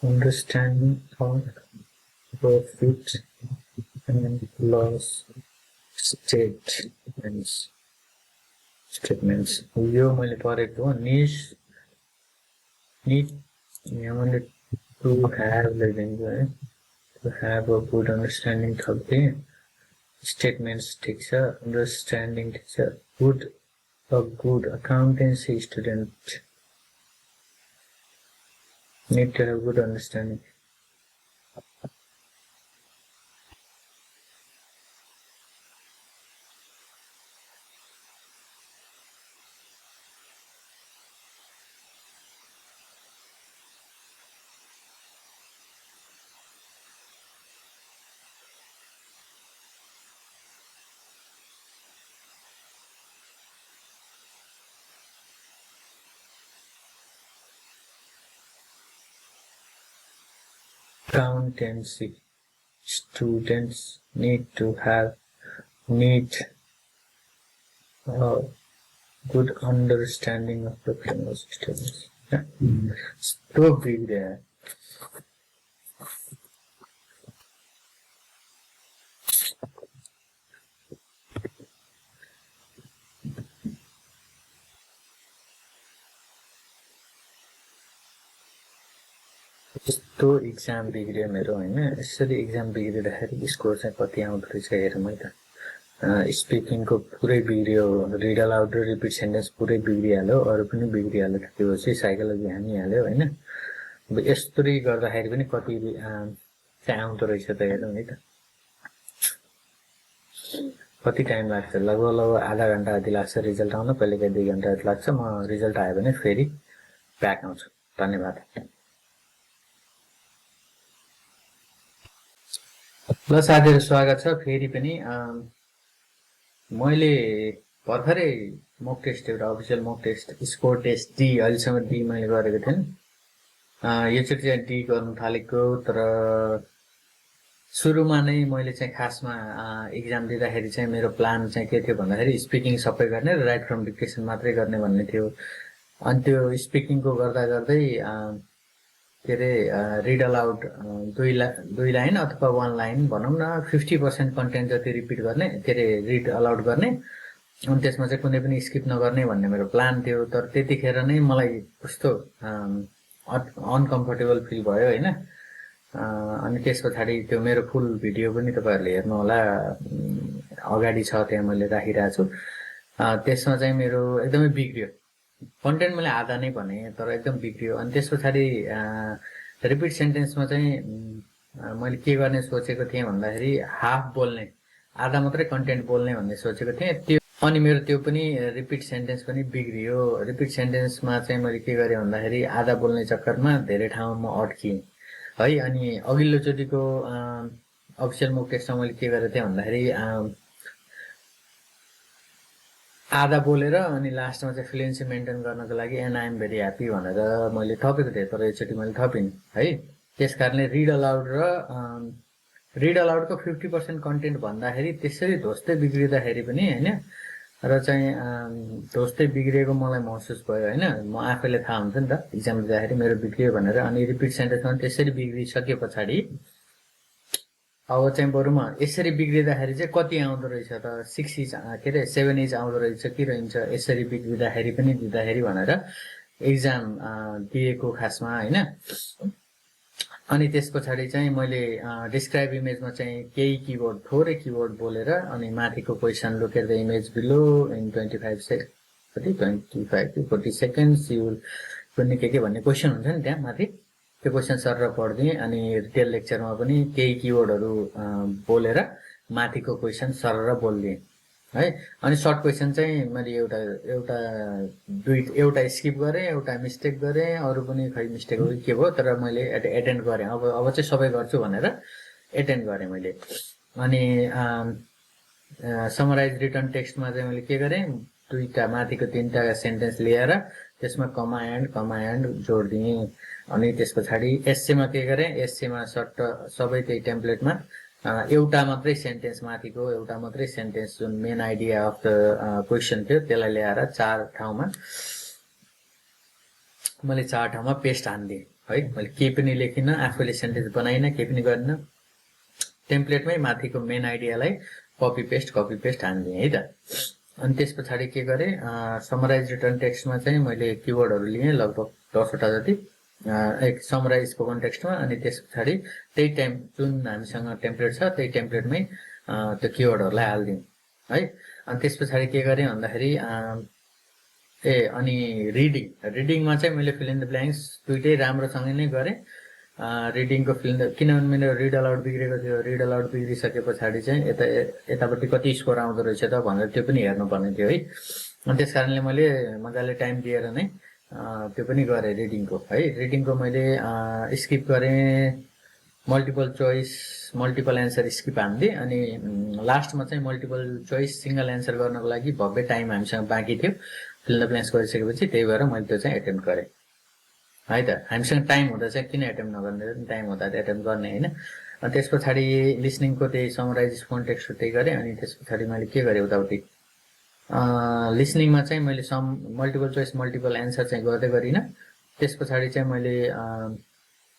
understanding of profit and loss statements यो मैले पढेको हो need यहाँ मैले to have लेखेको है to have a good understanding थप्थे statements ठिक छ understanding ठिक छ a good accountancy student need to have good understanding. Accountancy students need to have a good understanding of the criminal systems. So big there. यस्तो exam बिग्रियो मेरो हैन यसरी exam बिग्रिदाखेरि score चाहिँ कति आउँदो रहेछ हेर मैले त स्पिकिङको पुरै बिग्रियो रिड अलाउड र रिपिट सेन्टेन्स पुरै बिग्रिहाल्यो अरु पनि बिग्रिहाल्यो त्यसपछि साइकोलोजी हानिहाल्यो हैन अब यस्तरी गर्दाखेरि पनि कति चाहिँ आउँदो रहेछ त हेरौँ है त कति टाइम लाग्छ लगभग आधा घण्टा जति लाग्छ रिजल्ट आउन कहिलेकाहीँ 2 घण्टा जति लाग्छ म रिजल्ट आयो भने फेरि ब्याक आउँछु धन्यवाद ल साथीहरु स्वागत छ फेरि पनि मैले भर्खरै मक टेस्ट एउटा official mock test score test D अहिलेसम्म डी मैले गरेको थिएँ यो चोटि चाहिँ डी गर्न थालेको तर सुरुमा नै मैले चाहिँ खासमा एक्जाम दिँदाखेरि चाहिँ मेरो प्लान चाहिँ के थियो भन्दाखेरि स्पिकिङ सबै गर्ने र राइट फ्रम डिक्टेसन मात्रै गर्ने भन्ने थियो अनि त्यो स्पिकिङको गर्दा गर्दै के रे रिड अलाउड 2 लाइन अथवा 1 लाइन भनौं न 50% कन्टेन्ट जति रिपिट गर्ने के रे रिड अलाउड गर्ने अनि त्यसमा चाहिँ कुनै पनि स्किप नगर्ने भन्ने मेरो प्लान थियो तर त्यतिखेर नै मलाई कस्तो अनकम्फर्टेबल फिल भयो हैन अनि त्यसपछि त्यो मेरो फुल भिडियो पनि तपाईहरुले हेर्नु होला अगाडि छ त्यहाँ मैले राखिरहेको छु त्यसमा चाहिँ मेरो एकदमै बिग्रियो कन्टेन्ट मैले आधा नै भने तर एकदम बिग्रियो अनि त्यसपछि रिपिट सेन्टेन्समा चाहिँ मैले के गर्ने सोचेको थिएँ भन्दाखेरि हाफ बोल्ने आधा मात्रै कन्टेन्ट बोल्ने भन्ने सोचेको थिएँ त्यो अनि मेरो त्यो पनि रिपिट सेन्टेन्स पनि बिग्रियो रिपिट सेन्टेन्समा चाहिँ मैले के गरे भन्दाखेरि आधा बोल्ने चक्करमा धेरै ठाउँमा अड्किएँ है अनि अघिल्लो चोटिको अफिसियल मक टेस्टमा मैले के गरेको थिएँ भन्दाखेरि आधा बोलेर अनि लास्टमा चाहिँ फ्लुएन्सी मेन्टेन गर्नको लागि and I am very happy भनेर मैले थपेको थिएँ तर यसचोटि मैले थपिन है त्यसकारणले रिड अलाउडको 50% कन्टेन्ट भन्दाखेरि त्यसरी ध्वस्तै बिग्रिँदाखेरि पनि हैन र चाहिँ ध्वस्तै बिग्रिएको मलाई महसुस भयो हैन म आफैले थाहा हुन्छ नि त एक्जाम दिँदाखेरि मेरो बिग्रियो भनेर अनि रिपिट सेन्टेन्समा त्यसरी बिग्रिसके पछाडी अब चाहिँ बरु म यसरी बिग्रिँदाखेरि चाहिँ कति आउँदो रहेछ त 6 इज के अरे 7 इज आउँदो रहेछ कि रहन्छ यसरी बिग्रिँदाखेरि पनि दिँदाखेरि भनेर एक्जाम दिएको खासमा हैन। अनि त्यस पछाडि चाहिँ मैले डिस्क्राइब इमेजमा चाहिँ केही किवर्ड थोरै किवर्ड बोलेर अनि माथिको question look at the image below in 25 to 40 seconds you कुनै के भन्ने क्वेसन हुन्छ नि त्यहाँ माथि त्यो क्वेसन सर पढ्दिएँ। अनि रिटेल लेक्चरमा पनि केही किवर्डहरू बोलेर माथिको क्वेसन सर बोल्दिएँ है। अनि सर्ट क्वेसन चाहिँ मैले एउटा स्किप गरेँ, एउटा मिस्टेक गरेँ, अरू पनि खै मिस्टेक हो के भयो तर मैले एटेन्ड गरेँ। अब चाहिँ सबै गर्छु भनेर एटेन्ड गरेँ मैले। अनि समराइज रिटर्न टेक्स्टमा चाहिँ मैले के गरेँ, दुईटा माथिको तीनटा सेन्टेन्स लिएर त्यसमा कमा एन्ड जोड दिएँ। अनि त्यस पछाडि एस्सेमा के गरेँ, एस्सेमा सर्ट सबै त्यही टेम्प्लेटमा एउटा मात्रै सेन्टेन्स माथिको एउटा मात्रै sentence Jun main idea of the question थियो त्यसलाई ल्याएर चार ठाउँमा पेस्ट हान्दिएँ है। मैले केही पनि लेखिनँ, आफूले सेन्टेन्स बनाइनँ, केही पनि गरिनँ, टेम्प्लेटमै माथिको मेन आइडियालाई कपी पेस्ट हान्दिएँ है त। अनि त्यस पछाडि के गरेँ, समराइज रिटर्न टेक्स्टमा चाहिँ मैले किवर्डहरू लिएँ लगभग 10वटा जति एक समराइज स्पोकन टेक्स्टमा। अनि त्यस पछाडि त्यही जुन हामीसँग टेम्प्लेट छ त्यही टेम्प्लेटमै त्यो किवर्डहरूलाई हालिदिउँ है। अनि त्यस पछाडि के गरेँ भन्दाखेरि अनि रिडिङमा चाहिँ मैले फिल इन द ब्ल्याङ्क्स दुइटै राम्रोसँग नै गरेँ। रिडिङको किनभने मेरो रिड अलाउड बिग्रेको थियो, रिड अलाउड बिग्रिसके पछाडि चाहिँ यतापट्टि कति स्कोर आउँदो रहेछ त भनेर त्यो पनि हेर्नुपर्ने थियो है। अनि त्यस कारणले मैले मजाले टाइम दिएर नै त्यो पनि गरेँ रिडिङको है। रिडिङको मैले स्किप गरेँ, multiple choice multiple answer skip हान्दिएँ। अनि लास्टमा चाहिँ मल्टिपल चोइस सिङ्गल एन्सर गर्नको लागि भव्य टाइम हामीसँग बाँकी थियो फिल द ब्ल्याङ्क्स गरिसकेपछि, त्यही भएर मैले त्यो चाहिँ एटेम्प्ट गरेँ है त। हामीसँग टाइम हुँदा चाहिँ किन एटेम्प्ट नगर्ने, टाइम हुँदा एटेम्प्ट गर्ने होइन। अनि त्यस पछाडि लिसनिङको त्यही समराइज स्पोकन टेक्स्ट त्यही गरेँ। अनि त्यस पछाडि मैले के गरेँ उताउति लिसनिङमा चाहिँ मैले मल्टिपल चोइस मल्टिपल एन्सर चाहिँ गर्दै गरिनँ। त्यस पछाडि चाहिँ मैले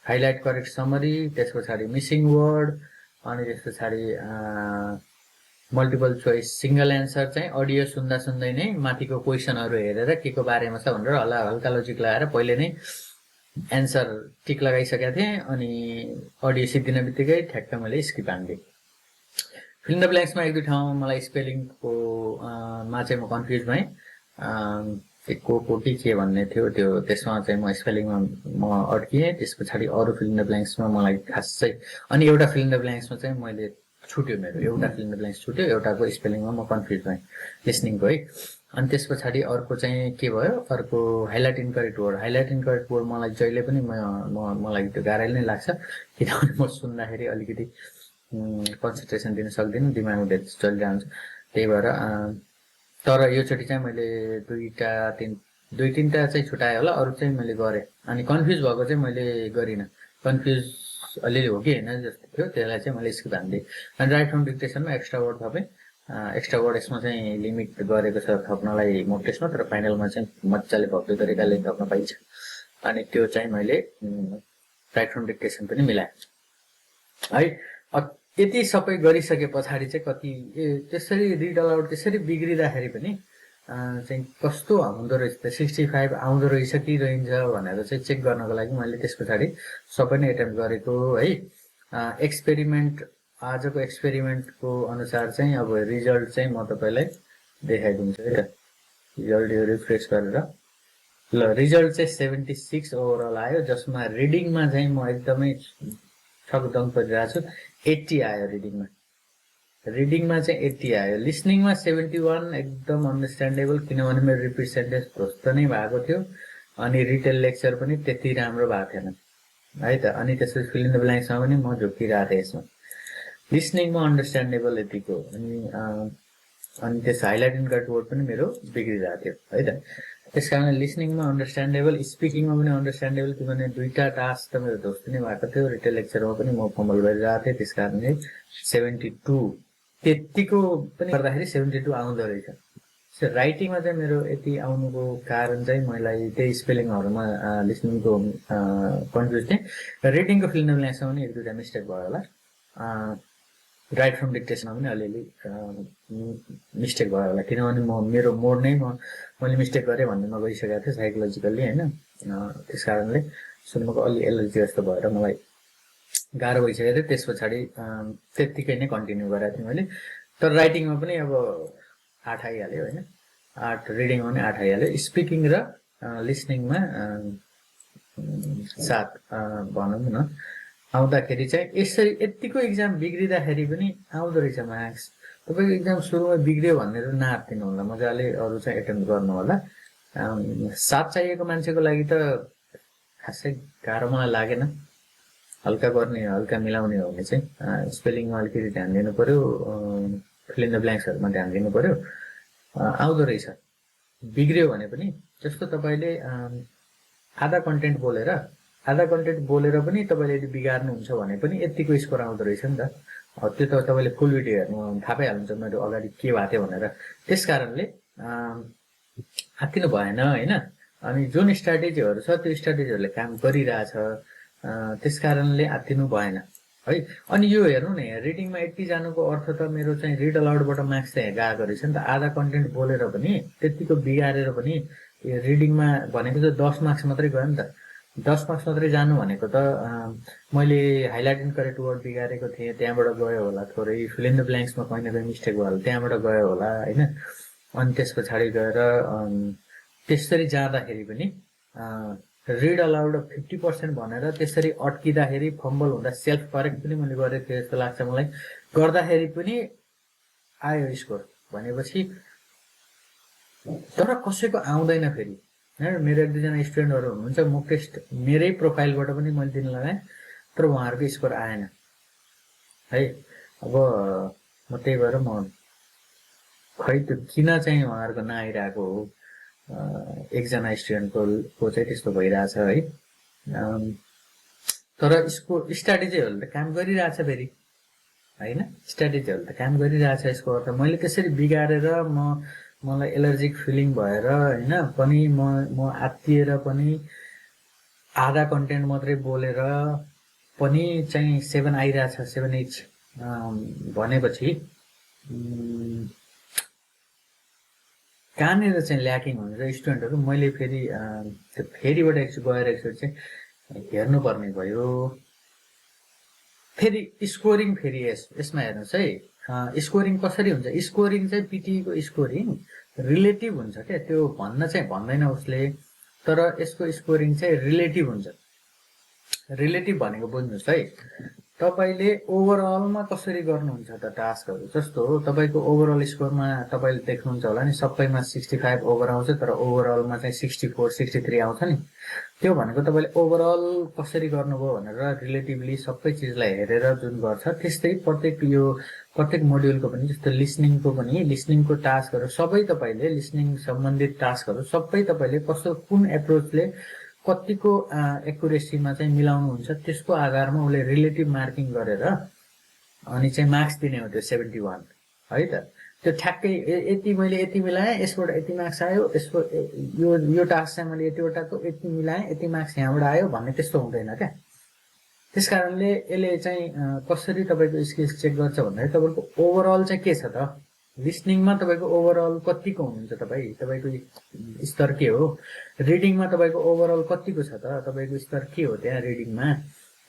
हाइलाइट करेक्ट समरी, त्यस पछाडि मिसिङ वर्ड, अनि त्यस पछाडि मल्टिपल चोइस सिङ्गल एन्सर चाहिँ अडियो सुन्दा सुन्दै नै माथिको क्वेसनहरू हेरेर के को बारेमा छ भनेर हल्का लजिक लगाएर पहिले नै एन्सर टिक लगाइसकेको थिएँ। अनि अडियो सिद्धिने बित्तिकै ठ्याक्क मैले स्किप हान्दिएँ। फिल इन द ब्ल्याङ्क्समा एक दुई ठाउँ मलाई स्पेलिङको मा चाहिँ म कन्फ्युज भएँ, कोटी के भन्ने थियो त्यो, त्यसमा चाहिँ म स्पेलिङमा म अड्किएँ। त्यस पछाडि अरू फिल इन द ब्ल्याङ्क्समा मलाई खासै अनि एउटा फिल इन द ब्ल्याङ्क्समा चाहिँ मैले छुट्यो, मेरो एउटा फिल इन द ब्ल्याङ्क्स छुट्यो, एउटाको स्पेलिङमा म कन्फ्युज भएँ लिसनिङको है। अनि त्यस पछाडि अर्को चाहिँ के भयो, अर्को highlight incorrect word. Highlight incorrect word मलाई जहिले पनि मलाई त्यो गाह्रै नै लाग्छ, किनभने म सुन्दाखेरि अलिकति कन्सन्ट्रेसन दिन सक्दिनँ, दिमागमा धेरै चलिरहन्छ। त्यही भएर तर योचोटि चाहिँ मैले दुई तिनवटा चाहिँ छुट्याएँ होला, अरू चाहिँ मैले गरेँ। अनि कन्फ्युज भएको चाहिँ मैले गरिनँ, कन्फ्युज अलिअलि हो कि होइन जस्तो थियो, त्यसलाई चाहिँ मैले स्किप हान्दिएँ। अनि राइट फ्रम डिक्टेसनमा एक्स्ट्रा वर्ड थपेँ। एक्स्ट्रा वर्ड यसमा चाहिँ लिमिट गरेको छ थप्नलाई मोक टेस्टमा, तर फाइनलमा चाहिँ मजाले भव्य तरिकाले थप्न पाइन्छ। अनि त्यो चाहिँ मैले राइट फ्रम डिक्टेसन पनि मिलाएँ है। यति सबै गरिसके पछाडि चाहिँ कति त्यसरी रिड अलाउड त्यसरी बिग्रिँदाखेरि पनि चाहिँ कस्तो हुँदो रहेछ त, 65 आउँदो रहेछ कि रहन्छ भनेर चाहिँ चेक गर्नको लागि मैले त्यस पछाडि सबै नै एटेम्प्ट गरेको है। आजको एक्सपेरिमेन्टको अनुसार चाहिँ अब रिजल्ट चाहिँ म तपाईँलाई देखाइदिन्छु है त। रिजल्ट यो रिफ्रेस गरेर ल, रिजल्ट चाहिँ 76 ओभरअल आयो, जसमा रिडिङमा चाहिँ म एकदमै छकदङ परिरहेको छु। 80 आयो रिडिङमा चाहिँ 80 आयो। लिसनिङमा 71 एकदम अन्डरस्ट्यान्डेबल, किनभने मेरो रिपिट सेन्टेन्स ध्वस्त नै भएको थियो। अनि रिटेल लेक्चर पनि त्यति राम्रो भएको थिएन है त। अनि त्यसपछि फिल इन द ब्ल्याङ्क्समा पनि म झुक्किरहेको थिएँ यसमा। लिसनिङमा अन्डरस्ट्यान्डेबल यतिको, अनि त्यस हाइलाइट इनकरेक्ट वर्ड पनि मेरो बिग्रिरहेको थियो है त। त्यस कारण लिसनिङमा अन्डरस्ट्यान्डेबल, स्पिकिङमा पनि अन्डरस्ट्यान्डेबल, किनभने दुईटा टास्क त मेरो ध्वस्त नै भएको थियो। रिटेल लेक्चरमा पनि म फम्बल गरिरहेको थिएँ, त्यस कारणले 72 त्यतिको पनि गर्दाखेरि 72 आउँदो रहेछ। राइटिङमा चाहिँ मेरो यति आउनुको कारण चाहिँ मलाई त्यही स्पेलिङहरूमा लिसनिङको कन्फ्युज थिएँ। रिडिङको फिल इन द ब्ल्याङ्क्समा पनि एक दुईवटा मिस्टेक भयो होला। राइट फ्रम डिक्टेसनमा पनि अलिअलि मिस्टेक भयो होला, किनभने मेरो मोड नै मैले मिस्टेक गरेँ भन्ने गइसकेको थिएँ साइकोलोजिकल्ली होइन। त्यस कारणले सुन्नुको अलि एलर्जी जस्तो भएर मलाई गाह्रो भइसकेको थियो। त्यस पछाडि त्यत्तिकै नै कन्टिन्यू गरेको थिएँ मैले। तर राइटिङमा पनि अब 8 आइहाल्यो होइन, 8 रिडिङमा पनि 8 आइहाल्यो, स्पिकिङ र लिसनिङमा 7 भनौँ न। आउँदाखेरि चाहिँ यसरी यत्तिको इक्जाम बिग्रिँदाखेरि पनि आउँदो रहेछ मार्क्स। तपाईँको इक्जाम सुरुमा बिग्रियो भनेर नआत्तिनु होला, मजाले अरू चाहिँ एटेम्प्ट गर्नु होला। 7 चाहिएको मान्छेको लागि त खासै गाह्रो मलाई लागेन। हल्का गर्ने, हल्का मिलाउने हो भने चाहिँ स्पेलिङमा अलिकति ध्यान दिनु पर्यो, फिल इन द ब्ल्याङ्क्सहरूमा ध्यान दिनु पर्यो, आउँदो रहेछ। बिग्रियो भने पनि जस्तो तपाईँले आधा कन्टेन्ट बोलेर पनि तपाईँले यदि बिगार्नुहुन्छ भने पनि यत्तिको स्कोर आउँदो रहेछ नि त। त्यो त तपाईँले फुल भिडियो हेर्नु थाहा पाइहाल्नुहुन्छ मेरो अगाडि के भएको थियो भनेर। त्यस कारणले आत्तिनु भएन होइन। अनि जुन स्ट्राटेजीहरू छ त्यो स्ट्राटेजीहरूले काम गरिरहेछ, त्यस कारणले आत्तिनु भएन है। अनि यो हेर्नु न, रिडिङमा 80 जानुको अर्थ त मेरो चाहिँ रिड अलाउडबाट मार्क्स चाहिँ गएको रहेछ नि त। आधा कन्टेन्ट बोलेर पनि त्यत्तिको बिगारेर पनि रिडिङमा भनेको त 10 मार्क्स मात्रै गयो नि त। 10 मार्क्स मात्रै जानु भनेको त मैले हाइलाइट एन्ड करेक्ट वर्ड बिगारेको थिएँ, त्यहाँबाट गयो होला थोरै। फिल इन द ब्ल्याङ्क्समा कहीँ न कहीँ मिस्टेक भयो होला, त्यहाँबाट गयो होला होइन। अनि त्यस पछाडि गएर त्यसरी जाँदाखेरि पनि रिड अलाउड 50% भनेर त्यसरी अड्किँदाखेरि फम्बल हुँदा सेल्फ करेक्ट पनि मैले गरेको थिएँ जस्तो लाग्छ मलाई। गर्दाखेरि पनि आयो स्कोर भनेपछि। तर कसैको आउँदैन फेरि। मेरो 1-2 जना स्टुडेन्टहरू हुनुहुन्छ, मोक टेस्ट मेरै प्रोफाइलबाट पनि मैले दिन लगाएँ तर उहाँहरूको स्कोर आएन है। अब म त्यही भएर म खै त्यो किन चाहिँ उहाँहरूको नआइरहेको हो, एकजना स्टुडेन्टको चाहिँ त्यस्तो भइरहेछ है। तर यसको स्ट्राटेजीहरूले त काम गरिरहेछ फेरि होइन, स्ट्राटेजीहरूले त काम गरिरहेछ। यसको अर्थ मैले त्यसरी बिगारेर मलाई एलर्जिक फिलिङ भएर होइन पनि म आत्तिएर पनि आधा कन्टेन्ट मात्रै बोलेर पनि चाहिँ 7 आइरहेछ, 7-8 भनेपछि कहाँनिर चाहिँ ल्याकिङ हुन्छ स्टुडेन्टहरू। मैले फेरि त्यो फेरिबाट गएर एकचोटि चाहिँ हेर्नुपर्ने भयो। फेरि स्कोरिङ फेरि यसमा हेर्नुहोस् है, स्कोरिङ कसरी हुन्छ। स्कोरिङ चाहिँ पिटिईको स्कोरिङ रिलेटिभ हुन्छ क्या, त्यो भन्न चाहिँ भन्दैन उसले, तर यसको स्कोरिङ चाहिँ रिलेटिभ हुन्छ। रिलेटिभ भनेको बुझ्नुहोस् है, तपाईँले ओभरअलमा कसरी गर्नुहुन्छ त टास्कहरू। जस्तो हो तपाईँको ओभरअल स्कोरमा तपाईँले देख्नुहुन्छ होला नि, सबैमा 65 ओभर आउँछ तर ओभरअलमा चाहिँ 64, 63 आउँछ नि। त्यो भनेको तपाईँले ओभरअल कसरी गर्नुभयो भनेर रिलेटिभली सबै चिजलाई हेरेर जुन गर्छ। त्यस्तै प्रत्येक मोड्युलको पनि, जस्तो लिसनिङको टास्कहरू सबै तपाईँले, लिसनिङ सम्बन्धित टास्कहरू सबै तपाईँले कस्तो कुन एप्रोचले कतिको एकुरेसीमा चाहिँ मिलाउनुहुन्छ त्यसको आधारमा उसले रिलेटिभ मार्किङ गरेर अनि चाहिँ मार्क्स दिने हो त्यो 71 है त। त्यो ठ्याक्कै यति मैले यति मिलाएँ, यसबाट यति मार्क्स आयो, यसको यो टास्क चाहिँ मैले यतिवटाको यति मिलाएँ, यति मार्क्स यहाँबाट आयो भन्ने त्यस्तो हुँदैन क्या। त्यस कारणले यसले चाहिँ कसरी तपाईँको स्किल्स चेक गर्छ भन्दाखेरि तपाईँको ओभरअल चाहिँ के छ त। लिसनिङमा तपाईँको ओभरअल कतिको हुनुहुन्छ तपाईँको स्तर के हो। रिडिङमा तपाईँको ओभरअल कतिको छ त, तपाईँको स्तर के हो त्यहाँ रिडिङमा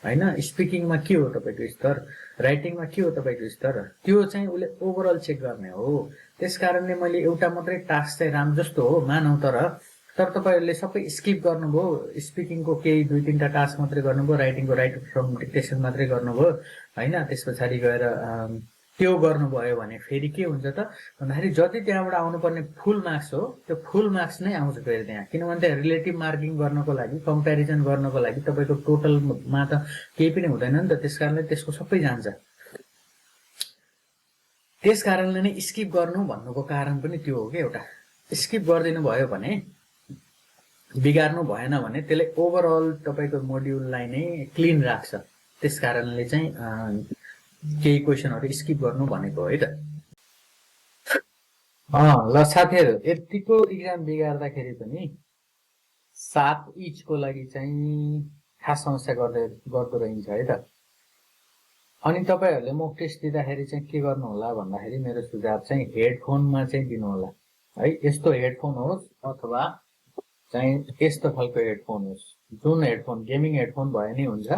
होइन। स्पिकिङमा के हो तपाईँको स्तर, राइटिङमा के हो तपाईँको स्तर, त्यो चाहिँ उसले ओभरअल चेक गर्ने हो। त्यस कारणले मैले एउटा मात्रै टास्क चाहिँ राम्रो जस्तो हो मानौँ, तर तपाईँहरूले सबै स्किप गर्नुभयो। स्पिकिङको केही 2-3टा टास्क मात्रै गर्नुभयो, राइटिङको राइट फ्रम डिक्टेसन मात्रै गर्नुभयो होइन। त्यस पछाडि गएर त्यो गर्नुभयो भने फेरि के हुन्छ त भन्दाखेरि जति त्यहाँबाट आउनुपर्ने फुल मार्क्स हो त्यो फुल मार्क्स नै आउँछ फेरि त्यहाँ। किनभने त्यहाँ रिलेटिभ मार्किङ गर्नको लागि, कम्पेरिजन गर्नको लागि तपाईँको टोटलमा त केही पनि हुँदैन नि त। त्यस कारणले त्यसको सबै जान्छ। त्यस कारणले नै स्किप गर्नु भन्नुको कारण पनि त्यो हो कि एउटा। स्किप गरिदिनु भयो भने, बिगार्नु भएन भने त्यसले ओभरअल तपाईँको मोड्युललाई नै क्लिन राख्छ। त्यस कारणले चाहिँ केही क्वेसनहरू स्किप गर्नु भनेको है त। ल साथीहरू, यतिको इक्जाम बिगार्दाखेरि पनि 7 इचको लागि चाहिँ खास समस्या गर्दो रहन्छ है त। अनि तपाईहरुले मोक टेस्ट दिँदाखेरि चाहिँ के गर्नु होला भन्दाखेरि मेरो सुझाव चाहिँ हेडफोनमा चाहिँ दिनु होला है। यस्तो हेडफोन होस् अथवा चाहिँ यस्तो खालको हेडफोन होस्। जुन हेडफोन गेमिङ हेडफोन भए नि हुन्छ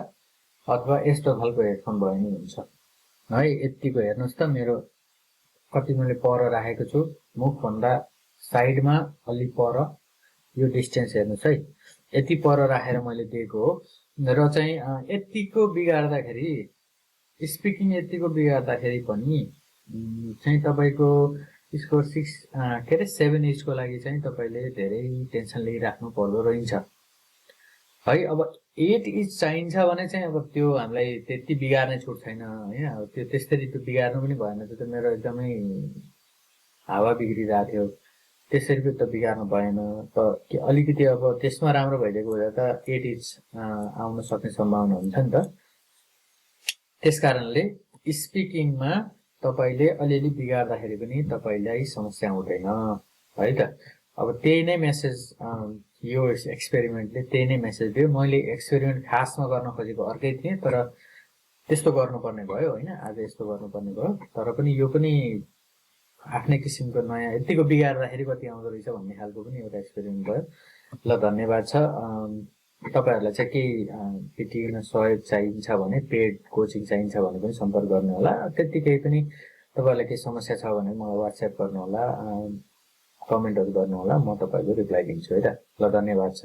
अथवा यस्तो खालको हेडफोन भए नि हुन्छ है। यतिको हेर्नुस् त मेरो कति मैले पर राखेको छु, मुख भन्दा साइडमा अलि पर यो डिस्टेन्स हेर्नुस् है। यति पर राखेर मैले दिएको हो र चाहिँ यतिको बिगार्दाखेरि स्पिकिङ यतिको बिगार्दाखेरि पनि चाहिँ तपाईको स्कोर 7 इजको लागि चाहिँ तपाईले धेरै टेन्सन लिइराख्नु पर्दो रहन्छ है। अब 8 इज चाहिन्छ भने चाहिँ अब त्यो हामीलाई त्यति बिगार्ने छुट छैन हैन। अब त्यो त्यसरी त्यो बिगार्नु पनि भएन। त्यो त मेरो एकदमै हावा बिग्रिरहेको थियो। त्यसरी पनि त बिगार्नु भएन त अलिकति अब त्यसमा राम्रो भइदिएको भए त 8 इज आउन सक्ने सम्भावना हुन्छ नि त। त्यसकारणले स्पिकिङमा तपाईले अलिअलि बिगार्दाखेरि पनि तपाईलाई समस्या हुँदैन है त। अब त्यही नै मेसेज यो एक्सपेरिमेन्टले त्यही नै मेसेज दियो। मैले एक्सपेरिमेन्ट खासमा गर्न खोजेको अर्कै थिएँ तर त्यस्तो गर्नुपर्ने भयो हैन। आज यस्तो गर्नुपर्ने भयो तर पनि यो पनि आफ्नै किसिमको नयाँ यतिको बिगार्दाखेरि कति आउँदो रहेछ भन्ने खालको पनि एउटा एक्सपेरिमेन्ट भयो। ल धन्यवाद छ। तपाईहरुलाई चाहिँ के पिटिईमा सहयोग चाहिन्छ भने पेड कोचिङ चाहिन्छ भने पनि सम्पर्क गर्नु होला। त्यतिकै पनि तपाईहरुलाई के समस्या छ भने मलाई WhatsApp गर्नु होला, कमेन्टहरु गर्नु होला, म तपाईहरुको रिप्लाई दिन्छु है त। ल धन्यवाद छ।